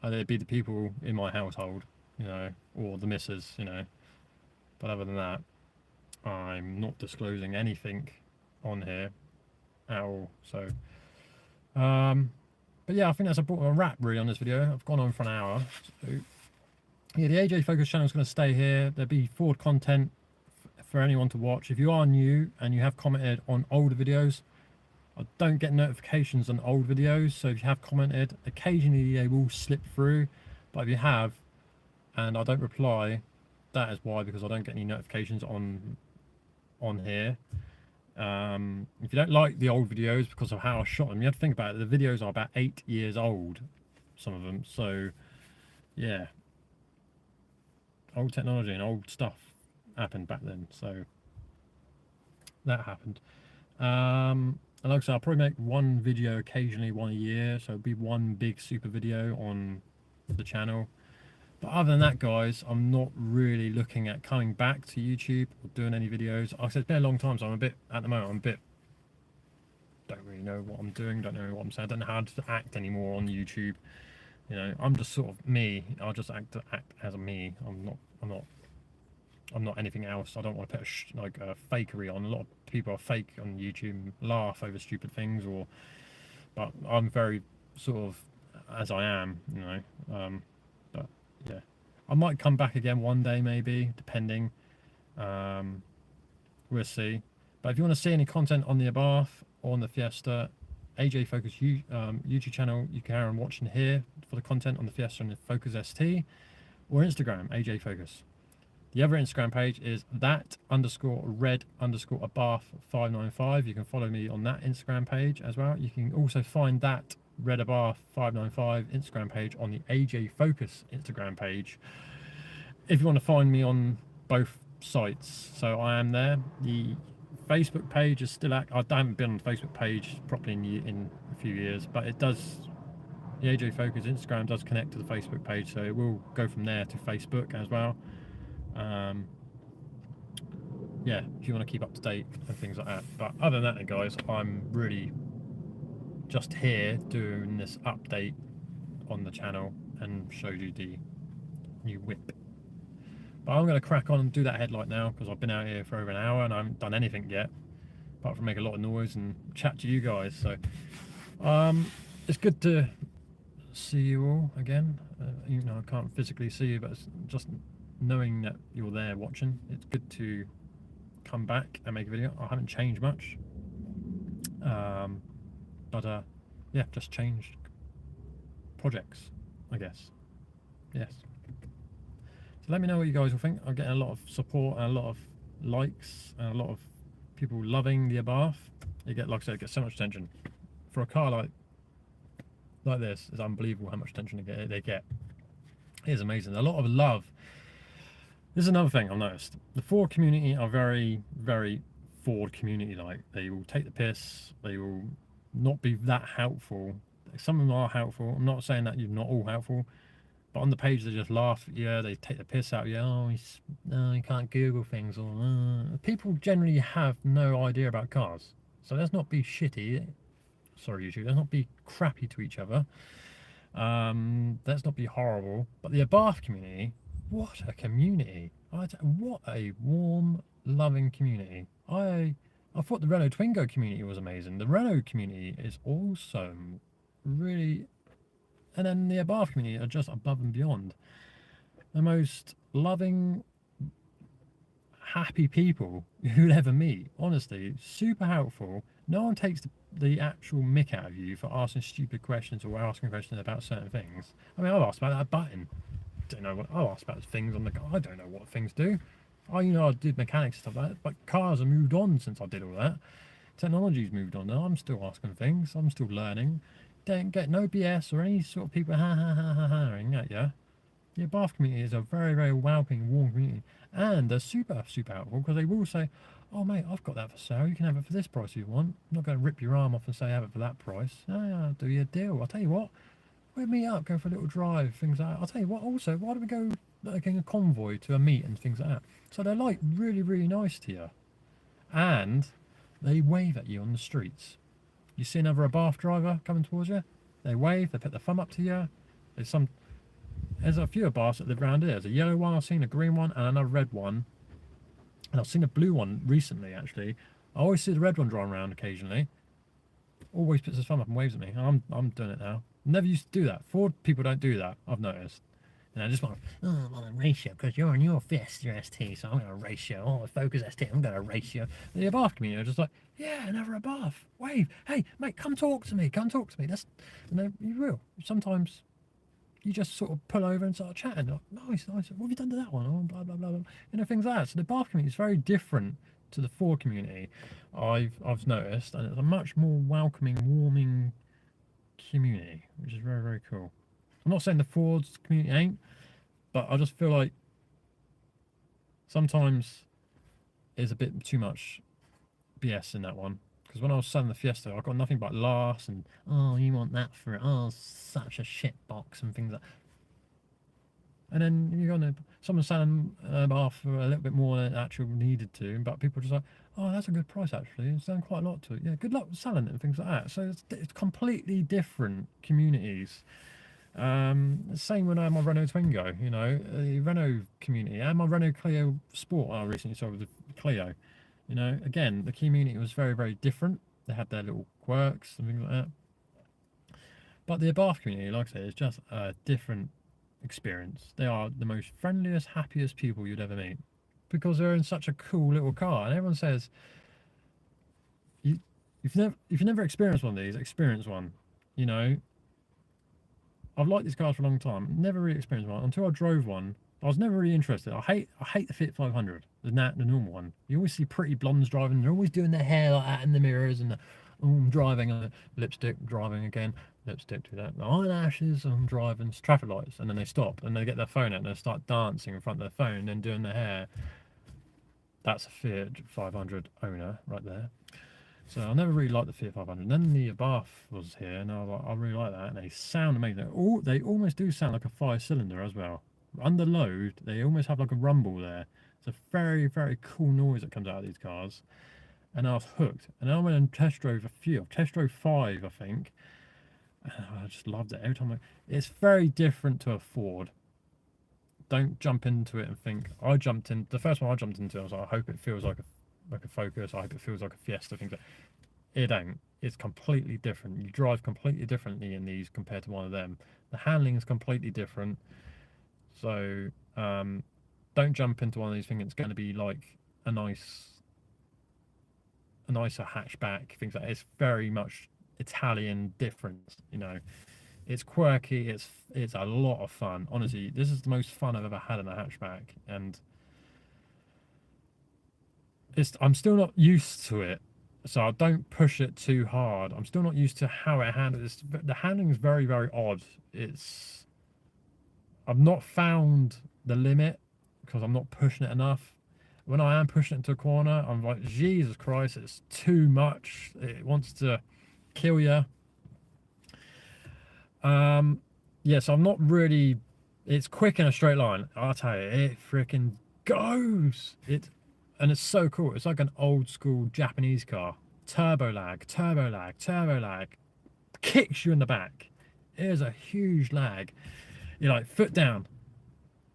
it'd be the people in my household, or the missus, But other than that, I'm not disclosing anything on here at all. So, but yeah, I think that's a wrap really on this video. I've gone on for an hour. So, yeah, the AJFocus channel is going to stay here. There'll be forward content for anyone to watch. If you are new and you have commented on older videos, I don't get notifications on old videos. So if you have commented, occasionally they will slip through. But if you have, and I don't reply, that is why, because I don't get any notifications on here. If you don't like the old videos because of how I shot them, you have to think about it. The videos are about 8 years old, some of them. So yeah, old technology and old stuff happened back then. So that happened. And like I said, I'll probably make one video occasionally, one a year. So it'll be one big super video on the channel. But other than that, guys, I'm not really looking at coming back to YouTube or doing any videos. Like I said, it's been a long time, so at the moment, don't really know what I'm doing, don't know what I'm saying, I don't know how to act anymore on YouTube. I'm just sort of me. I'll just act as a me. I'm not anything else. I don't want to put a fakery on. A lot of people are fake on YouTube and laugh over stupid things, but I'm very sort of as I am, but yeah, I might come back again one day, maybe, depending. We'll see. But if you want to see any content on the Abarth or on the Fiesta, AJFocus YouTube channel, you can carry on watching here for the content on the Fiesta and the Focus ST, or Instagram, AJFocus. The other Instagram page is that_red_Abarth595. You can follow me on that Instagram page as well. You can also find that Red Abarth 595 Instagram page on the AJFocus Instagram page if you want to find me on both sites. So I am there. The Facebook page is still I haven't been on the Facebook page properly in a few years, but it does. The AJFocus Instagram does connect to the Facebook page, so it will go from there to Facebook as well. Yeah, if you want to keep up to date and things like that. But other than that, guys, I'm really just here doing this update on the channel and show you the new whip. But I'm going to crack on and do that headlight now, because I've been out here for over an hour and I haven't done anything yet apart from make a lot of noise and chat to you guys. So it's good to see you all again. I can't physically see you, but it's just knowing that you're there watching. It's good to come back and make a video. I haven't changed much, but yeah, just changed projects, I guess. Yes. So let me know what you guys will think. I'm getting a lot of support and a lot of likes and a lot of people loving the Abarth. Like I said, it gets so much attention for a car like this. It's unbelievable how much attention they get. It is amazing. A lot of love. This is another thing I've noticed. The Ford community are very Ford community like. They will take the piss. They will not be that helpful. Some of them are helpful. I'm not saying that you're not all helpful, but on the page they just laugh at you. They take the piss out of you. Oh, no, you can't Google things. Or people generally have no idea about cars. So let's not be shitty. Sorry, YouTube. Let's not be crappy to each other. Let's not be horrible. But the Abarth community, what a community! What a warm, loving community. I thought the Renault Twingo community was amazing. The Renault community is also really, and then the Abarth community are just above and beyond. The most loving, happy people you'd ever meet. Honestly, super helpful. No one takes the actual mick out of you for asking stupid questions or asking questions about certain things. I mean, I've asked about that button. Don't know what I've asked about things on the car. I don't know what things do. I did mechanics and stuff like that, but cars have moved on since I did all that. Technology's moved on now. I'm still asking things. I'm still learning. Don't get no BS or any sort of people ha at you. The Bath community is a very, very welcoming, warm community. And they're super, super helpful because they will say, oh, mate, I've got that for sale. You can have it for this price if you want. I'm not going to rip your arm off and say, have it for that price. No, I'll do you a deal. I'll tell you what, we'll meet up, go for a little drive, things like that. I'll tell you what, also, why don't we go like in a convoy to a meet and things like that. So they're like really, really nice to you. And they wave at you on the streets. You see another Bath driver coming towards you, they wave, they put their thumb up to you. There's a few Baths that live around here. There's a yellow one, I've seen a green one, and another red one. And I've seen a blue one recently, actually. I always see the red one driving around occasionally. Always puts his thumb up and waves at me. I'm doing it now. Never used to do that. Ford people don't do that, I've noticed. And I just want to, I want to race you because you're on your fist, your ST, so I'm going to race you. Oh, Focus ST, I'm going to race you. The Abarth community are just like, yeah, another Abarth. Wave. Hey, mate, come talk to me. Come talk to me. You will. Sometimes you just sort of pull over and start chatting. Like, nice. What have you done to that one? Oh, blah, blah, blah, blah. Things like that. So the Bath community is very different to the Ford community, I've noticed, and it's a much more welcoming, warming community, which is very, very cool. I'm not saying the Ford's community ain't, but I just feel like sometimes there's a bit too much BS in that one. Because when I was selling the Fiesta, I got nothing but laughs and, oh, you want that for it? Oh, such a shit box and things like that. And then you're going to, someone's selling Bath for a little bit more than it actually needed to, but people are just like, oh, that's a good price actually. It's done quite a lot to it. Yeah, good luck selling it and things like that. So it's completely different communities. Same when I had my Renault Twingo, the Renault community. I had my Renault Clio Sport I recently sold with the Clio. Again, the community was very, very different. They had their little quirks and things like that. But the Bath community, like I said, is just a different experience. They are the most friendliest, happiest people you'd ever meet because they're in such a cool little car. And everyone says, if you've never experienced one of these, experience one. I've liked these cars for a long time. Never really experienced one until I drove one. I was never really interested. I hate the Fiat 500, the normal one. You always see pretty blondes driving. They're always doing their hair like that in the mirrors and I'm driving, lipstick, driving again, lipstick, do that. Eyelashes, I'm driving, traffic lights, and then they stop and they get their phone out and they start dancing in front of their phone and then doing their hair. That's a Fiat 500 owner right there. So I never really liked the Fiat 500. Then the Abarth was here, and I was like, I really like that. And they sound amazing. They almost do sound like a 5-cylinder as well. Under load, they almost have like a rumble there. It's a very, very cool noise that comes out of these cars. And I was hooked. And I went and test drove a few. I test drove 5, I think. And I just loved it. Every time it's very different to a Ford. Don't jump into it and think. The first one I jumped into, I was like, I hope it feels like a Focus. I hope it feels like a Fiesta. Things like it don't. It's completely different. You drive completely differently in these compared to one of them. The handling is completely different. So don't jump into one of these thinking it's going to be like a nicer hatchback. Things like that. It's very much Italian different. It's quirky. It's a lot of fun. Honestly, this is the most fun I've ever had in a hatchback, and I'm still not used to it, so I don't push it too hard. I'm still not used to how it handles. The handling is very, very odd. I've not found the limit because I'm not pushing it enough. When I am pushing it into a corner, I'm like, Jesus Christ, it's too much. It wants to kill you. Yeah, so I'm not really. It's quick in a straight line. I'll tell you, it freaking goes. And it's so cool. It's like an old school Japanese car. Turbo lag, turbo lag, turbo lag. Kicks you in the back. It is a huge lag. You're like foot down.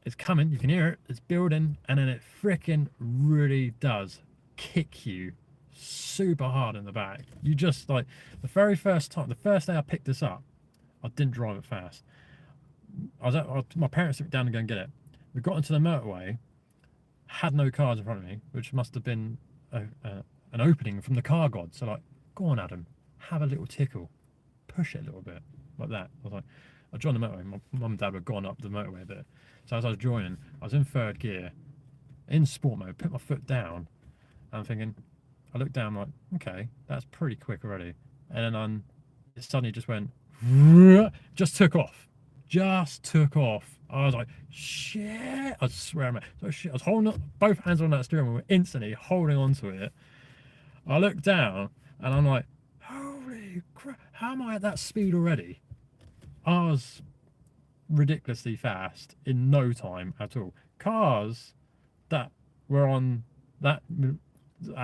It's coming. You can hear it. It's building, and then it freaking really does kick you super hard in the back. You just like the very first time, the first day I picked this up, I didn't drive it fast. My parents took me down to go and get it. We got into the motorway, had no cars in front of me, which must have been an opening from the car god. So like, go on, Adam, have a little tickle, push it a little bit, like that. I was like, I joined the motorway. My mum and dad were gone up the motorway a bit. So as I was joining, I was in third gear, in sport mode, put my foot down, and I'm thinking, I looked down like, okay, that's pretty quick already. And then it suddenly just went, just took off. Just took off. I was like, shit. I swear, man. So shit. I was holding up both hands on that steering wheel, instantly holding onto it. I looked down and I'm like, holy crap, how am I at that speed already? I was ridiculously fast in no time at all. Cars that were on that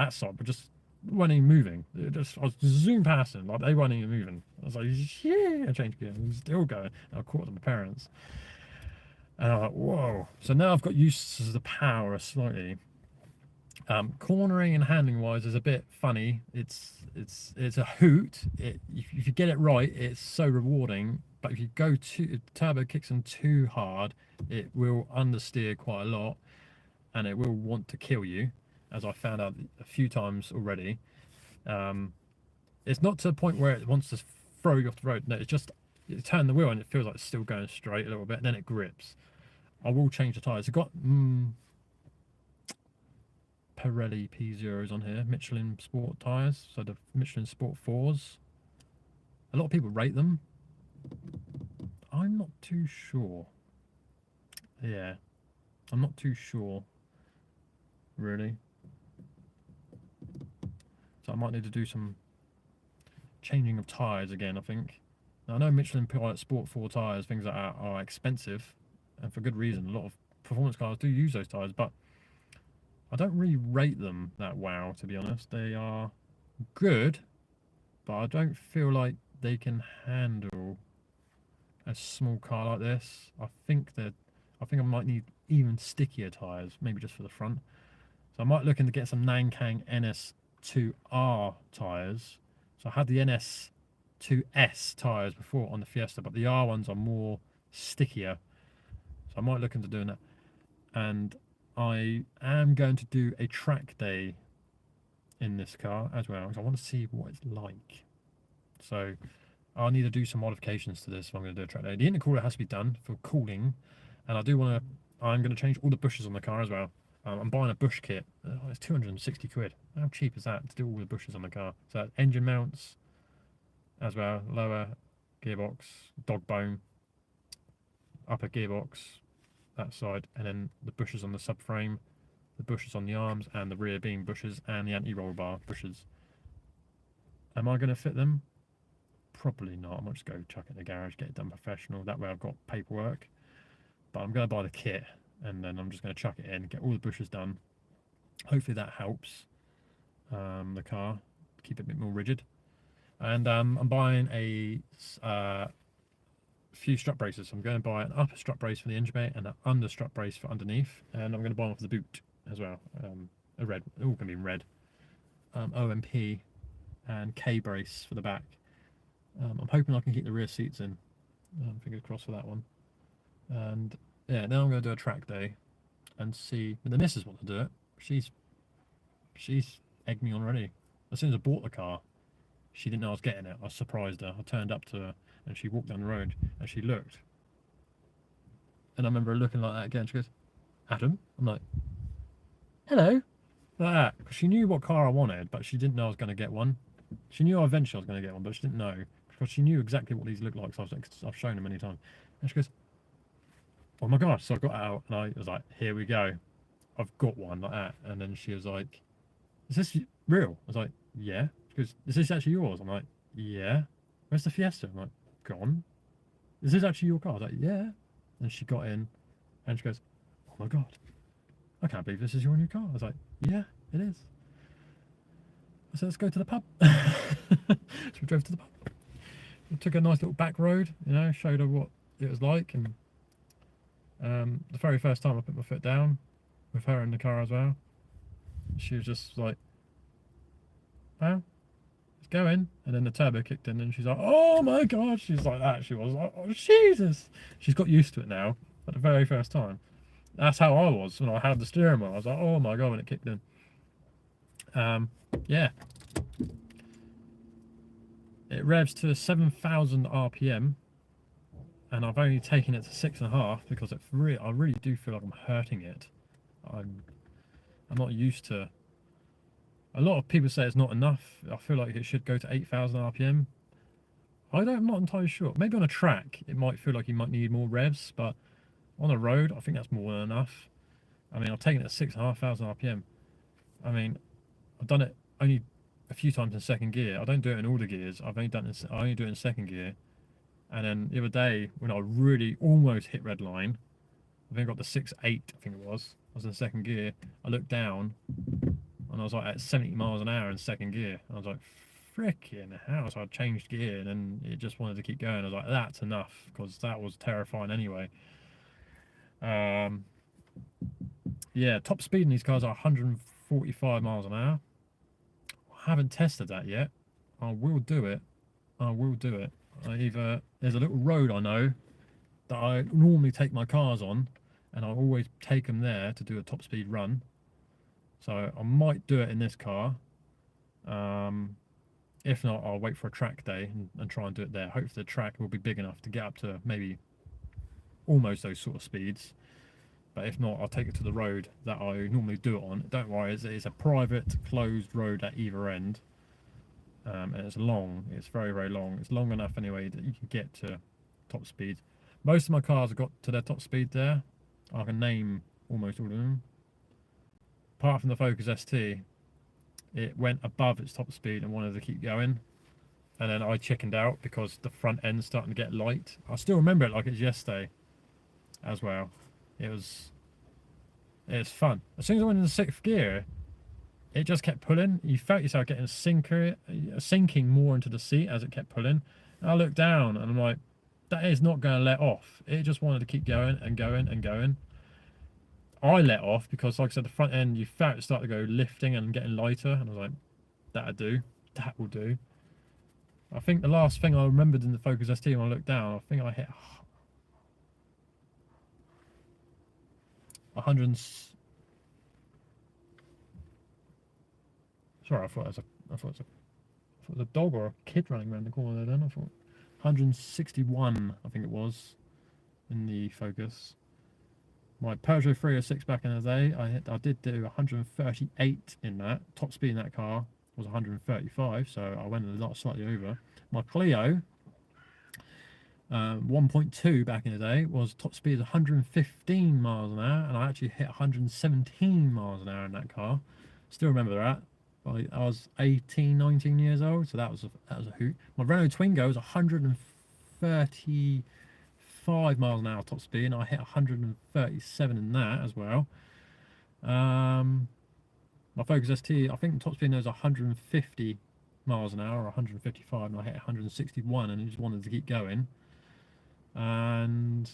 side were just weren't even moving. I was zooming past them, like they weren't even moving. I was like, yeah, I changed gear. It was still going. And I caught up with my parents. And I was like, whoa. So now I've got used to the power slightly. Cornering and handling wise is a bit funny. It's a hoot. If you get it right, it's so rewarding. But if you go too turbo kicks them too hard, it will understeer quite a lot, and it will want to kill you, as I found out a few times already. It's not to the point where it wants to throw you off the road. No, it's just you turn the wheel and it feels like it's still going straight a little bit, and then it grips. I will change the tyres. I've got Pirelli P0s on here, Michelin Sport tyres, so the Michelin Sport 4s. A lot of people rate them. I'm not too sure. Yeah, I'm not too sure, really. So I might need to do some changing of tyres again, I think. Now, I know Michelin Sport 4 tyres, things like that, are expensive, and for good reason. A lot of performance cars do use those tyres, but I don't really rate them that wow, to be honest. They are good, but I don't feel like they can handle a small car like this. I think I might need even stickier tyres, maybe just for the front. So I might look into get some Nankang NS2R tyres. So I had the NS2S tyres before on the Fiesta, but the R ones are more stickier. So I might look into doing that. And I am going to do a track day in this car as well, because I want to see what it's like. So I'll need to do some modifications to this if I'm going to do a track day. The intercooler has to be done for cooling, and I'm going to change all the bushes on the car as well. I'm buying a bush kit. It's 260 quid. How cheap is that to do all the bushes on the car? So that's engine mounts as well, lower gearbox, dog bone, upper gearbox, that side, and then the bushes on the subframe, the bushes on the arms, and the rear beam bushes, and the anti-roll bar bushes. Am I going to fit them? Probably not. I might just go chuck it in the garage, get it done professional. That way I've got paperwork. But I'm going to buy the kit, and then I'm just going to chuck it in, get all the bushes done. Hopefully that helps the car, keep it a bit more rigid. And I'm buying a few strut braces. So I'm going to buy an upper strut brace for the engine bay and an under strut brace for underneath. And I'm going to buy one for the boot as well. A red, all going to be in red. OMP and K brace for the back. I'm hoping I can keep the rear seats in. Fingers crossed for that one. And yeah, now I'm going to do a track day and see. But the missus wants to do it. She's egged me on already. As soon as I bought the car, she didn't know I was getting it. I surprised her. I turned up to her and she walked down the road and she looked. And I remember her looking like that again. She goes, Adam? I'm like, hello? Like that. Because she knew what car I wanted, but she didn't know I was going to get one. She knew eventually I was going to get one, but she didn't know. Because she knew exactly what these looked like. So I've shown her many times. And she goes, oh my gosh. So I got out and I was like, here we go. I've got one like that. And then she was like, is this real? I was like, yeah. She goes, is this actually yours? I'm like, yeah. Where's the Fiesta? I'm like, gone. is this actually your car? I was like, yeah. And she got in and she goes, oh my God, I can't believe this is your new car. I was like, yeah, it is. I said, let's go to the pub. So we drove to the pub. We took a nice little back road, you know, showed her what it was like. And the very first time I put my foot down with her in the car as well, she was just like, wow, it's going. And then the turbo kicked in and she's like, oh my God. She's like that. She was like, oh Jesus. She's got used to it now at the very first time. That's how I was when I had the steering wheel. I was like, oh my God, when it kicked in. Yeah. It revs to 7,000 RPM, and I've only taken it to 6.5 because I really do feel like I'm hurting it. I'm not used to. A lot of people say it's not enough. I feel like it should go to 8,000 RPM. I'm not entirely sure. Maybe on a track it might feel like you might need more revs, but on a road I think that's more than enough. I mean, I've taken it at 6,500 RPM. I mean, I've done it only a few times in second gear. I don't do it in all the gears. I only do it in second gear. And then the other day when I really almost hit red line, I think I got the 6.8. I think it was. I was in second gear. I looked down and I was like at 70 miles an hour in second gear. And I was like, freaking hell. So I changed gear and then it just wanted to keep going. I was like, that's enough, because that was terrifying anyway. Yeah, top speed in these cars are 145 miles an hour. I haven't tested that yet. I will do it. I will do it. There's a little road I know that I normally take my cars on, and I always take them there to do a top speed run. So I might do it in this car. If not, I'll wait for a track day and try and do it there. Hopefully the track will be big enough to get up to maybe almost those sort of speeds. But if not, I'll take it to the road that I normally do it on. Don't worry, it's a private closed road at either end. And it's long. It's very, very long. It's long enough anyway that you can get to top speed. Most of my cars have got to their top speed there. I can name almost all of them. Apart from the Focus ST, it went above its top speed and wanted to keep going. And then I chickened out because the front end's starting to get light. I still remember it like it's yesterday as well. It was fun. As soon as I went into sixth gear, it just kept pulling. You felt yourself getting sinking more into the seat as it kept pulling. And I looked down and I'm like, that is not going to let off. It just wanted to keep going and going and going. I let off because, like I said, the front end, you felt it start to go lifting and getting lighter. And I was like, that'll do. That will do. I think the last thing I remembered in the Focus ST when I looked down, I think I hit 100. Sorry, I thought it was a dog or a kid running around the corner there. Then I thought 161, I think it was, in the Focus. My Peugeot 306 back in the day, I did do 138 in that. Top speed in that car was 135, so I went a lot slightly over. My Clio 1.2 back in the day was top speed 115 miles an hour, and I actually hit 117 miles an hour in that car. Still remember that. I was 18, 19 years old, so that was a hoot. My Renault Twingo was 135 miles an hour top speed, and I hit 137 in that as well. My Focus ST, I think the top speed there was 150 miles an hour, or 155, and I hit 161, and it just wanted to keep going. And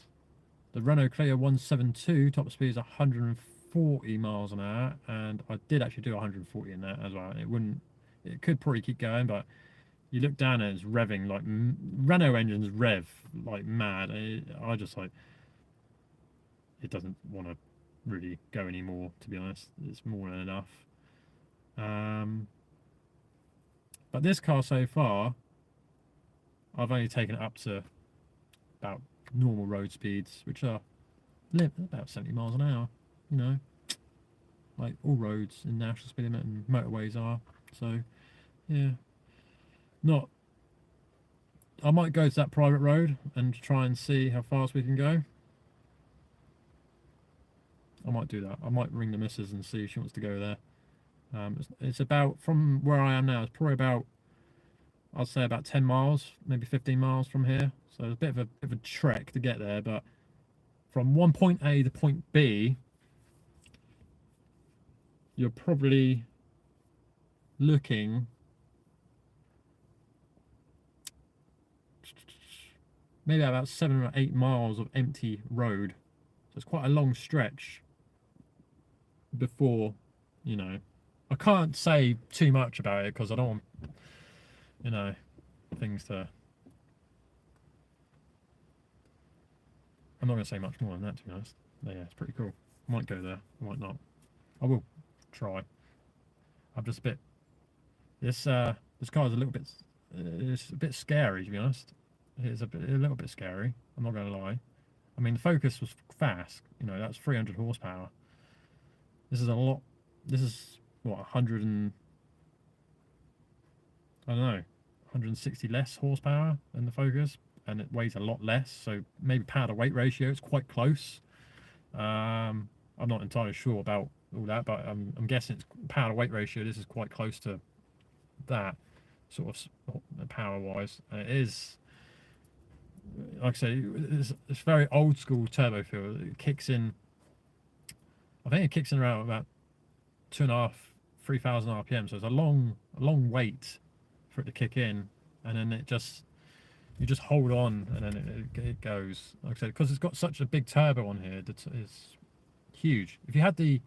the Renault Clio 172 top speed is 140 miles an hour, and I did actually do 140 in that as well. It could probably keep going, but you look down and it's revving like Renault engines rev like mad. I just like, it doesn't want to really go anymore, to be honest. It's more than enough. But this car so far, I've only taken it up to about normal road speeds, which are about 70 miles an hour, you know, like all roads in national speed limit and motorways are. So yeah, I might go to that private road and try and see how fast we can go. I might do that. I might ring the missus and see if she wants to go there. It's about, from where I am now, it's probably about, I'd say about 10 miles, maybe 15 miles from here. So it's a bit of a trek to get there, but from one point A to point B, you're probably looking maybe about 7 or 8 miles of empty road. So it's quite a long stretch before, you know, I can't say too much about it because I don't want, you know, things to. I'm not going to say much more than that, to be honest. But yeah, it's pretty cool. Might go there, might not. I will try. I'm just a bit. This car is a little bit. It's a bit scary, to be honest. It's a little bit scary. I'm not going to lie. I mean, the Focus was fast. You know, that's 300 horsepower. This is a lot. This is what 100 and I don't know, 160 less horsepower than the Focus, and it weighs a lot less. So maybe power to weight ratio is quite close. I'm not entirely sure about all that, but I'm guessing it's power to weight ratio. This is quite close to that sort of power wise, and it is, like I said, it's very old school turbo feel. It kicks in. I think it kicks in around about 2.5, 3,000 RPM. So it's a long wait for it to kick in, and then you just hold on, and then it goes. Like I said, because it's got such a big turbo on here, that is huge. If you had the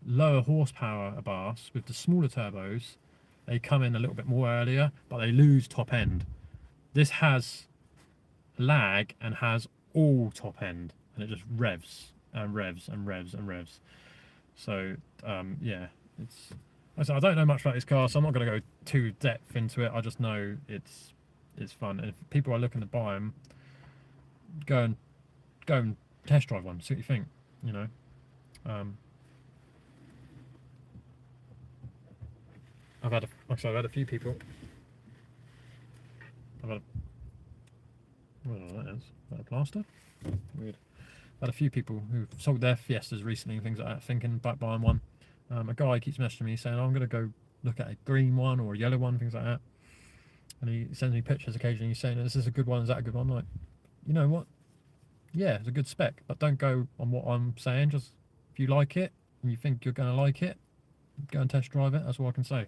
lower horsepower Abarth with the smaller turbos, they come in a little bit more earlier, but they lose top end. This has lag and has all top end, and it just revs and revs and revs and revs. So yeah, it's. I don't know much about this car, so I'm not going to go too depth into it. I just know it's fun, and if people are looking to buy them, go and test drive one, see what you think. You know, I've had a few people. I've had I don't know what that is. Is that a plaster? Weird. I've had a few people who've sold their Fiestas recently and things like that, thinking about buying one. A guy keeps messaging me saying, oh, I'm going to go look at a green one or a yellow one, things like that. And he sends me pictures occasionally saying, is this a good one? Is that a good one? I'm like, you know what? Yeah, it's a good spec, but don't go on what I'm saying. Just if you like it and you think you're going to like it, go and test drive it. That's all I can say.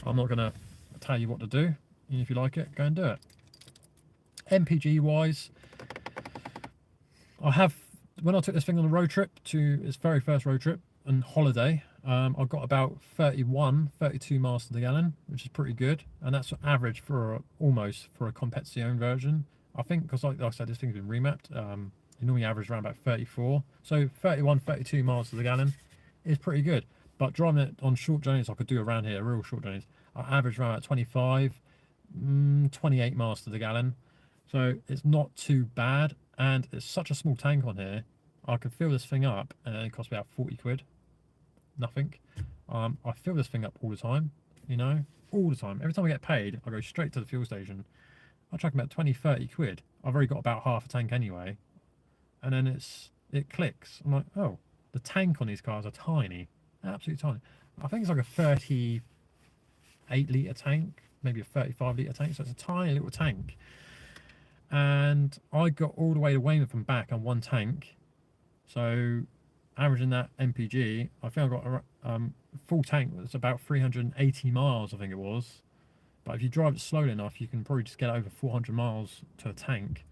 I'm not going to tell you what to do. And if you like it, go and do it. MPG wise, when I took this thing on a road trip, to its very first road trip and holiday, I got about 32 miles to the gallon, which is pretty good, and that's average for almost for a Competizione version. I think because like I said, this thing's been remapped. You normally average around about 34, so 32 miles to the gallon is pretty good. But driving it on short journeys, I could do around here, real short journeys, I average around about 25, 28 miles to the gallon. So it's not too bad, and it's such a small tank on here. I could fill this thing up, and it cost me about 40 quid. Nothing. I fill this thing up all the time, you know, all the time. Every time I get paid, I go straight to the fuel station. I chuck about 20, 30 quid. I've already got about half a tank anyway, and then it clicks. I'm like, oh, the tank on these cars are tiny, absolutely tiny. I think it's like a 38 litre tank, maybe a 35 litre tank, so it's a tiny little tank. And I got all the way to Weymouth and back on one tank, so averaging that MPG, I think I got a full tank that's about 380 miles, I think it was. But if you drive it slowly enough, you can probably just get over 400 miles to a tank,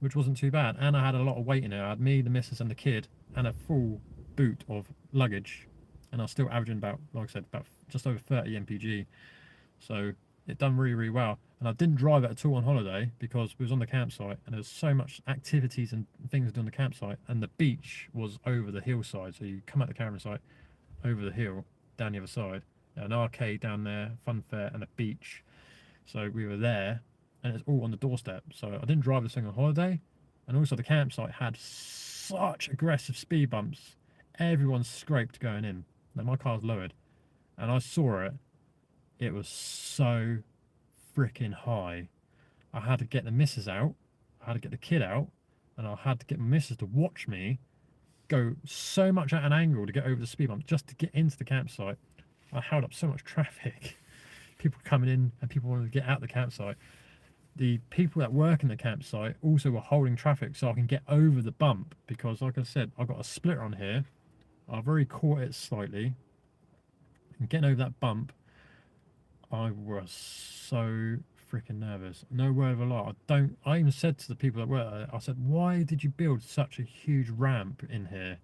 which wasn't too bad. And I had a lot of weight in it. I had me, the missus, and the kid, and a full boot of luggage, and I was still averaging about, like I said, about just over 30 MPG. So it done really, really well. And I didn't drive it at all on holiday because we was on the campsite, and there's so much activities and things to do on the campsite, and the beach was over the hillside. So you come out the campsite, over the hill, down the other side, an arcade down there, fun fair, and a beach. So we were there, and it's all on the doorstep. So I didn't drive this thing on holiday, and also the campsite had such aggressive speed bumps. Everyone's scraped going in. Now my car's lowered, and I saw it. It was so freaking high. I had to get the missus out, I had to get the kid out, and I had to get my missus to watch me go so much at an angle to get over the speed bump just to get into the campsite. I held up so much traffic. people coming in and people wanting to get out the campsite. The people that work in the campsite also were holding traffic so I can get over the bump, because like I said, I've got a split on here. I've already caught it slightly, and getting over that bump, I was so freaking nervous. No word of a lie. I even said to the people that work there, I said, why did you build such a huge ramp in here?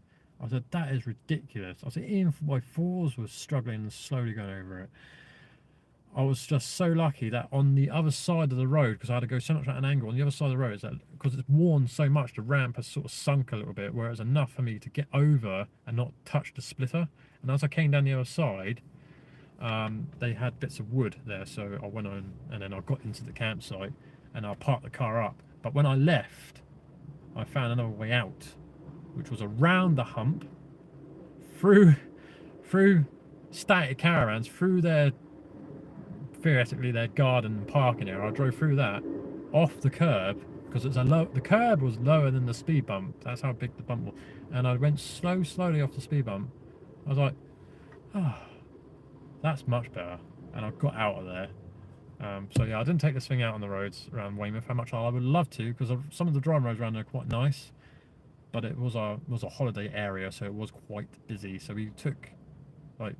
I said, that is ridiculous. I said, even my fours were struggling and slowly going over it. I was just so lucky that on the other side of the road, because I had to go so much at an angle, on the other side of the road, is that because it's worn so much, the ramp has sort of sunk a little bit, where it's enough for me to get over and not touch the splitter. And as I came down the other side, they had bits of wood there, so I went on and then I got into the campsite and I parked the car up. But when I left, I found another way out, which was around the hump, through static caravans, through theoretically their garden parking area. I drove through that, off the curb, because the curb was lower than the speed bump. That's how big the bump was. And I went slowly off the speed bump. I was like, oh, that's much better. And I got out of there. So yeah, I didn't take this thing out on the roads around Weymouth. How much I would love to, because some of the driving roads around there are quite nice, but it was a holiday area, so it was quite busy. So we took like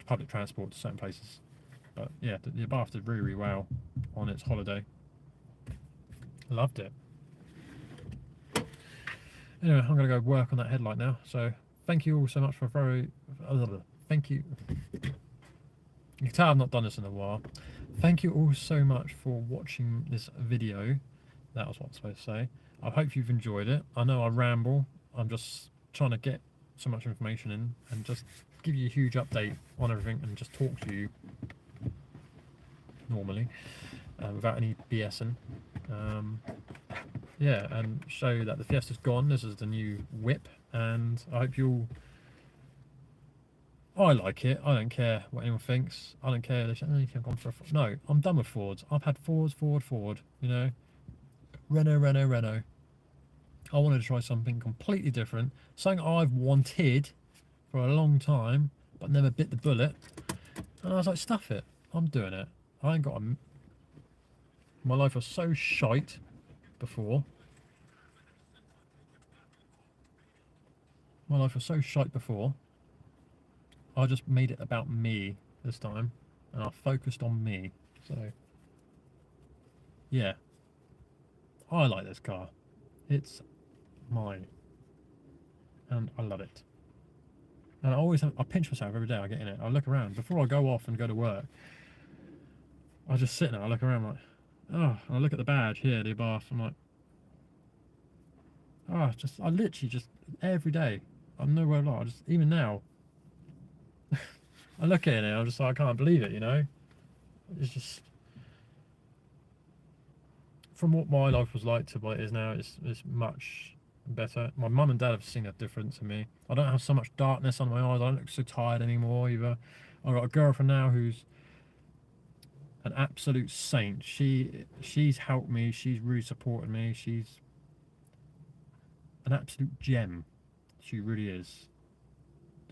public transport to certain places. But yeah, the Bath did really well on its holiday. Loved it. Anyway, I'm going to go work on that headlight now. So thank you all so much for thank you. You can tell I've not done this in a while. Thank you all so much for watching this video. That was what I was supposed to say. I hope you've enjoyed it. I know I ramble. I'm just trying to get so much information in and just give you a huge update on everything and just talk to you normally without any BSing. Yeah, and show that the Fiesta's gone. This is the new whip, and I hope you'll. I like it. I don't care what anyone thinks. I don't care. They say, oh, you can have gone for a Ford. No, I'm done with Fords. I've had Ford. You know, Renault. I wanted to try something completely different, something I've wanted for a long time, but never bit the bullet. And I was like, stuff it. I'm doing it. I ain't got a. My life was so shite before. I just made it about me this time, and I focused on me. So, yeah, I like this car. It's mine, and I love it. And I pinch myself every day I get in it. I look around before I go off and go to work. I just sit there. I look around like, oh, I look at the badge here, the Bath. I'm like, oh, I literally just every day. I'm nowhere like. Even now. I look at it and I'm just like, I can't believe it, you know? It's just, from what my life was like to what it is now, it's much better. My mum and dad have seen a difference in me. I don't have so much darkness under my eyes. I don't look so tired anymore either. I've got a girlfriend now who's an absolute saint. She's helped me. She's really supported me. She's an absolute gem. She really is.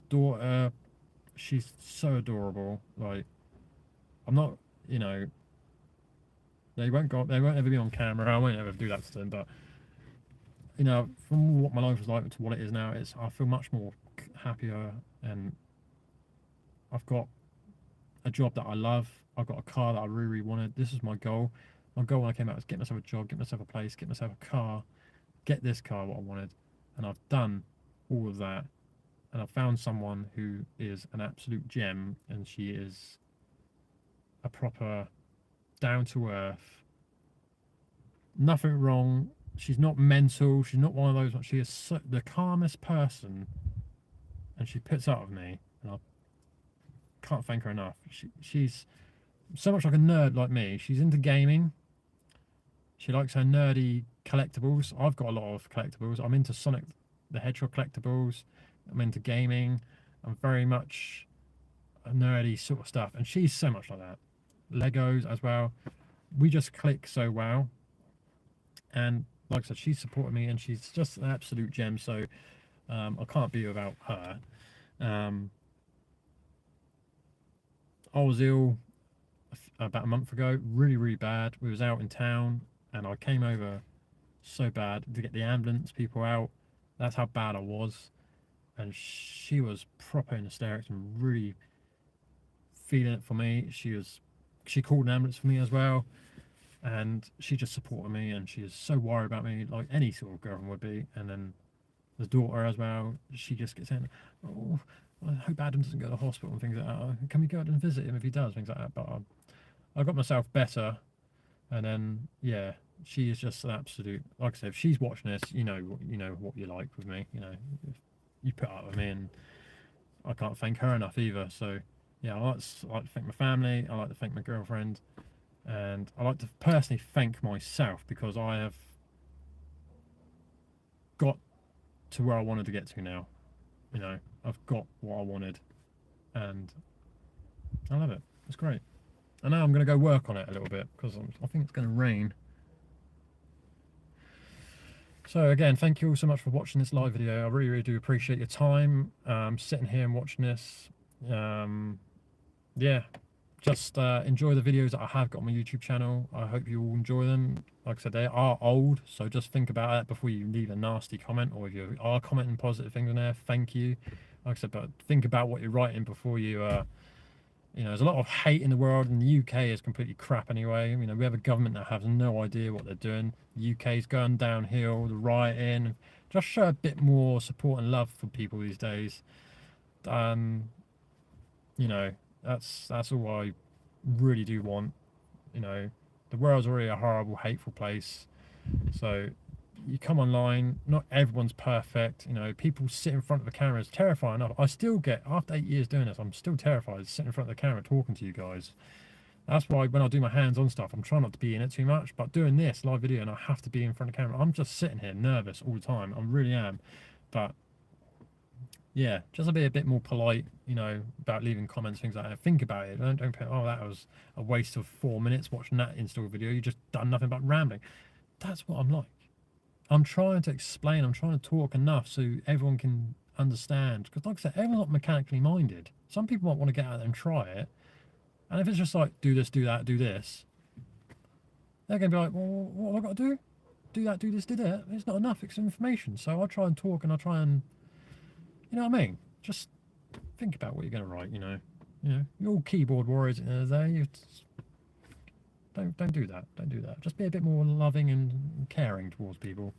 Daughter, she's so adorable. Like, I'm not, you know, they won't ever be on camera. I won't ever do that to them, but you know, from what my life was like to what it is now, I feel much more happier, and I've got a job that I love. I've got a car that I really wanted. This is my goal. My goal when I came out was get myself a job, get myself a place, get myself a car, get this car what I wanted, and I've done all of that. And I found someone who is an absolute gem, and she is a proper down-to-earth, nothing wrong. She's not mental. She's not one of those. She is the calmest person, and she puts up with me, and I can't thank her enough. She's so much like a nerd like me. She's into gaming. She likes her nerdy collectibles. I've got a lot of collectibles. I'm into Sonic the Hedgehog collectibles. I'm into gaming. I'm very much a nerdy sort of stuff, and she's so much like that. Legos as well. We just click so well, and like I said, she's supported me, and she's just an absolute gem. So I can't be without her. I was ill about a month ago, really, really bad. We was out in town, and I came over so bad to get the ambulance people out. That's how bad I was. And she was proper in hysterics and really feeling it for me. She called an ambulance for me as well, and she just supported me, and she is so worried about me, like any sort of girlfriend would be. And then the daughter as well, she just gets in, oh, I hope Adam doesn't go to the hospital and things like that. Oh, can we go out and visit him if he does, things like that. But I got myself better, and then yeah, she is just an absolute. Like I said, if she's watching this, you know what you like with me. You know, if you put up with me, and I can't thank her enough either. So yeah, I like to thank my family. I like to thank my girlfriend, and I like to personally thank myself because I have got to where I wanted to get to now. You know, I've got what I wanted, and I love it. It's great. And now I'm going to go work on it a little bit because I think it's going to rain. So again, thank you all so much for watching this live video. I really, really do appreciate your time sitting here and watching this. Yeah, just enjoy the videos that I have got on my YouTube channel. I hope you all enjoy them. Like I said, they are old, so just think about that before you leave a nasty comment, or if you are commenting positive things on there, thank you. Like I said, but think about what you're writing before you there's a lot of hate in the world, and the UK is completely crap anyway. You know, we have a government that has no idea what they're doing. The UK's going downhill, the rioting. Just show a bit more support and love for people these days. You know, that's all I really do want. You know, the world's already a horrible, hateful place. So you come online, not everyone's perfect. You know, people sit in front of the camera is terrifying enough. I still get, after 8 years doing this, I'm still terrified sitting in front of the camera talking to you guys. That's why when I do my hands-on stuff, I'm trying not to be in it too much. But doing this live video and I have to be in front of the camera, I'm just sitting here nervous all the time. I really am. But yeah, just be a bit more polite, you know, about leaving comments, things like that. Think about it. Don't put, oh, that was a waste of 4 minutes watching that install video. You just done nothing but rambling. That's what I'm like. I'm trying to explain, I'm trying to talk enough so everyone can understand. Because like I said, everyone's not mechanically minded. Some people might want to get out there and try it. And if it's just like, do this, do that, do this, they're going to be like, well, what have I got to do? Do that, do this, do that. It's not enough, it's information. So I try and talk and I try and, you know what I mean? Just think about what you're going to write, you know. You're all keyboard warriors at the end of the day. Don't do that. Don't do that. Just be a bit more loving and caring towards people.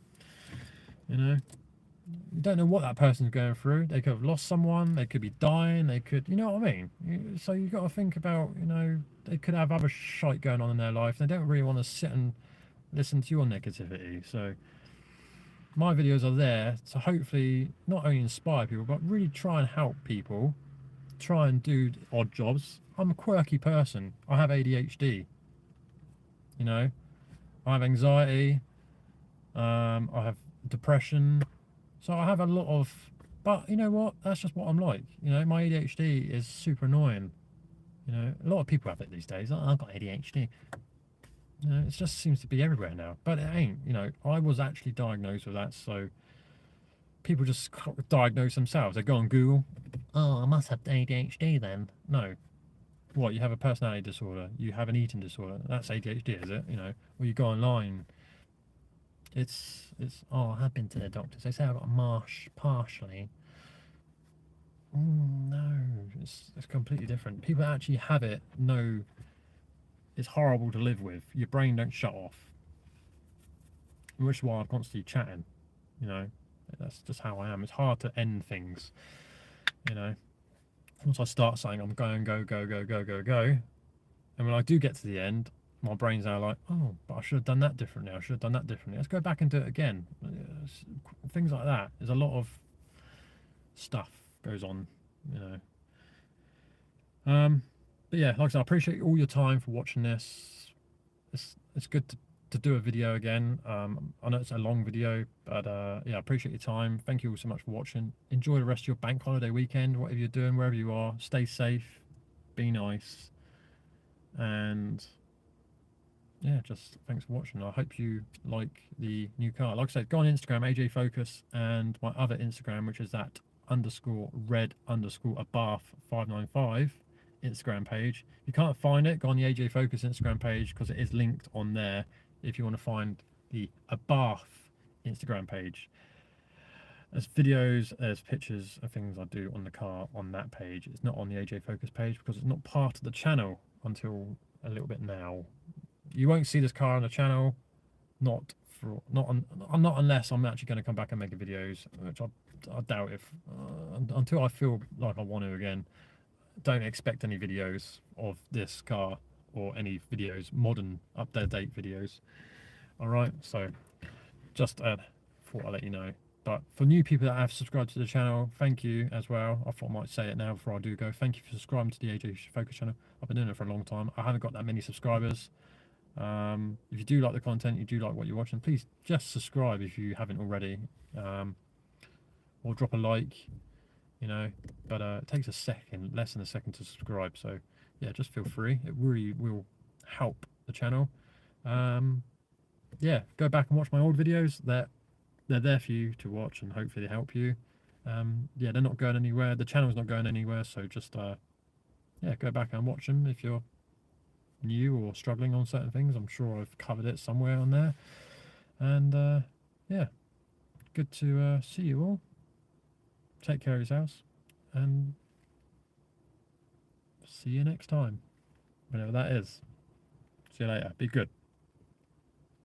You know, you don't know what that person's going through. They could have lost someone. They could be dying. They could, you know what I mean? So you got to think about, you know, they could have other shite going on in their life. They don't really want to sit and listen to your negativity. So my videos are there to hopefully not only inspire people, but really try and help people. Try and do odd jobs. I'm a quirky person. I have ADHD. You know, I have anxiety, I have depression, so I have a lot of, but you know what, that's just what I'm like. You know, my ADHD is super annoying. You know, a lot of people have it these days. Oh, I've got ADHD. You know, it just seems to be everywhere now, but it ain't. You know, I was actually diagnosed with that, so people just diagnose themselves. They go on Google, oh, I must have ADHD then. No. What, you have a personality disorder, you have an eating disorder, that's ADHD, is it? You know, or you go online, it's oh, I have been to the doctors, they say I've got a marsh partially. No, it's completely different. People that actually have it know it's horrible to live with. Your brain don't shut off, which is why I'm constantly chatting. You know, that's just how I am. It's hard to end things, you know. Once I start saying I'm going, go, go, go, go, go, go, and when I do get to the end, my brain's now like, oh, but I should have done that differently. I should have done that differently. Let's go back and do it again. Things like that. There's a lot of stuff goes on, you know. But yeah, like I said, I appreciate all your time for watching this. It's good to do a video again. I know it's a long video, but yeah, I appreciate your time. Thank you all so much for watching. Enjoy the rest of your bank holiday weekend, whatever you're doing, wherever you are. Stay safe, be nice, and yeah, just thanks for watching. I hope you like the new car. Like I said, go on Instagram, AJFocus, and my other Instagram, which is that _red_abath595. Instagram page. If you can't find it, go on the AJFocus Instagram page because it is linked on there if you want to find the Abath Instagram page. There's videos, there's pictures of things I do on the car on that page. It's not on the AJFocus page because it's not part of the channel until a little bit now. You won't see this car on the channel, not unless I'm actually going to come back and make videos, which I doubt if until I feel like I want to again. Don't expect any videos of this car or any videos, modern up-to-date videos. All right, so just thought I'd let you know. But for new people that have subscribed to the channel, thank you as well. I thought I might say it now before I do go. Thank you for subscribing to the AJFocus channel. I've been doing it for a long time. I haven't got that many subscribers. If you do like the content, you do like what you're watching, please just subscribe if you haven't already, or drop a like, you know. But it takes a second, less than a second to subscribe. So yeah, just feel free. It really will help the channel. Yeah, go back and watch my old videos. They're there for you to watch and hopefully they help you. Yeah, they're not going anywhere. The channel's not going anywhere. So just yeah, go back and watch them if you're new or struggling on certain things. I'm sure I've covered it somewhere on there. And yeah, good to see you all. Take care of yourselves and see you next time, whenever that is. See you later. Be good.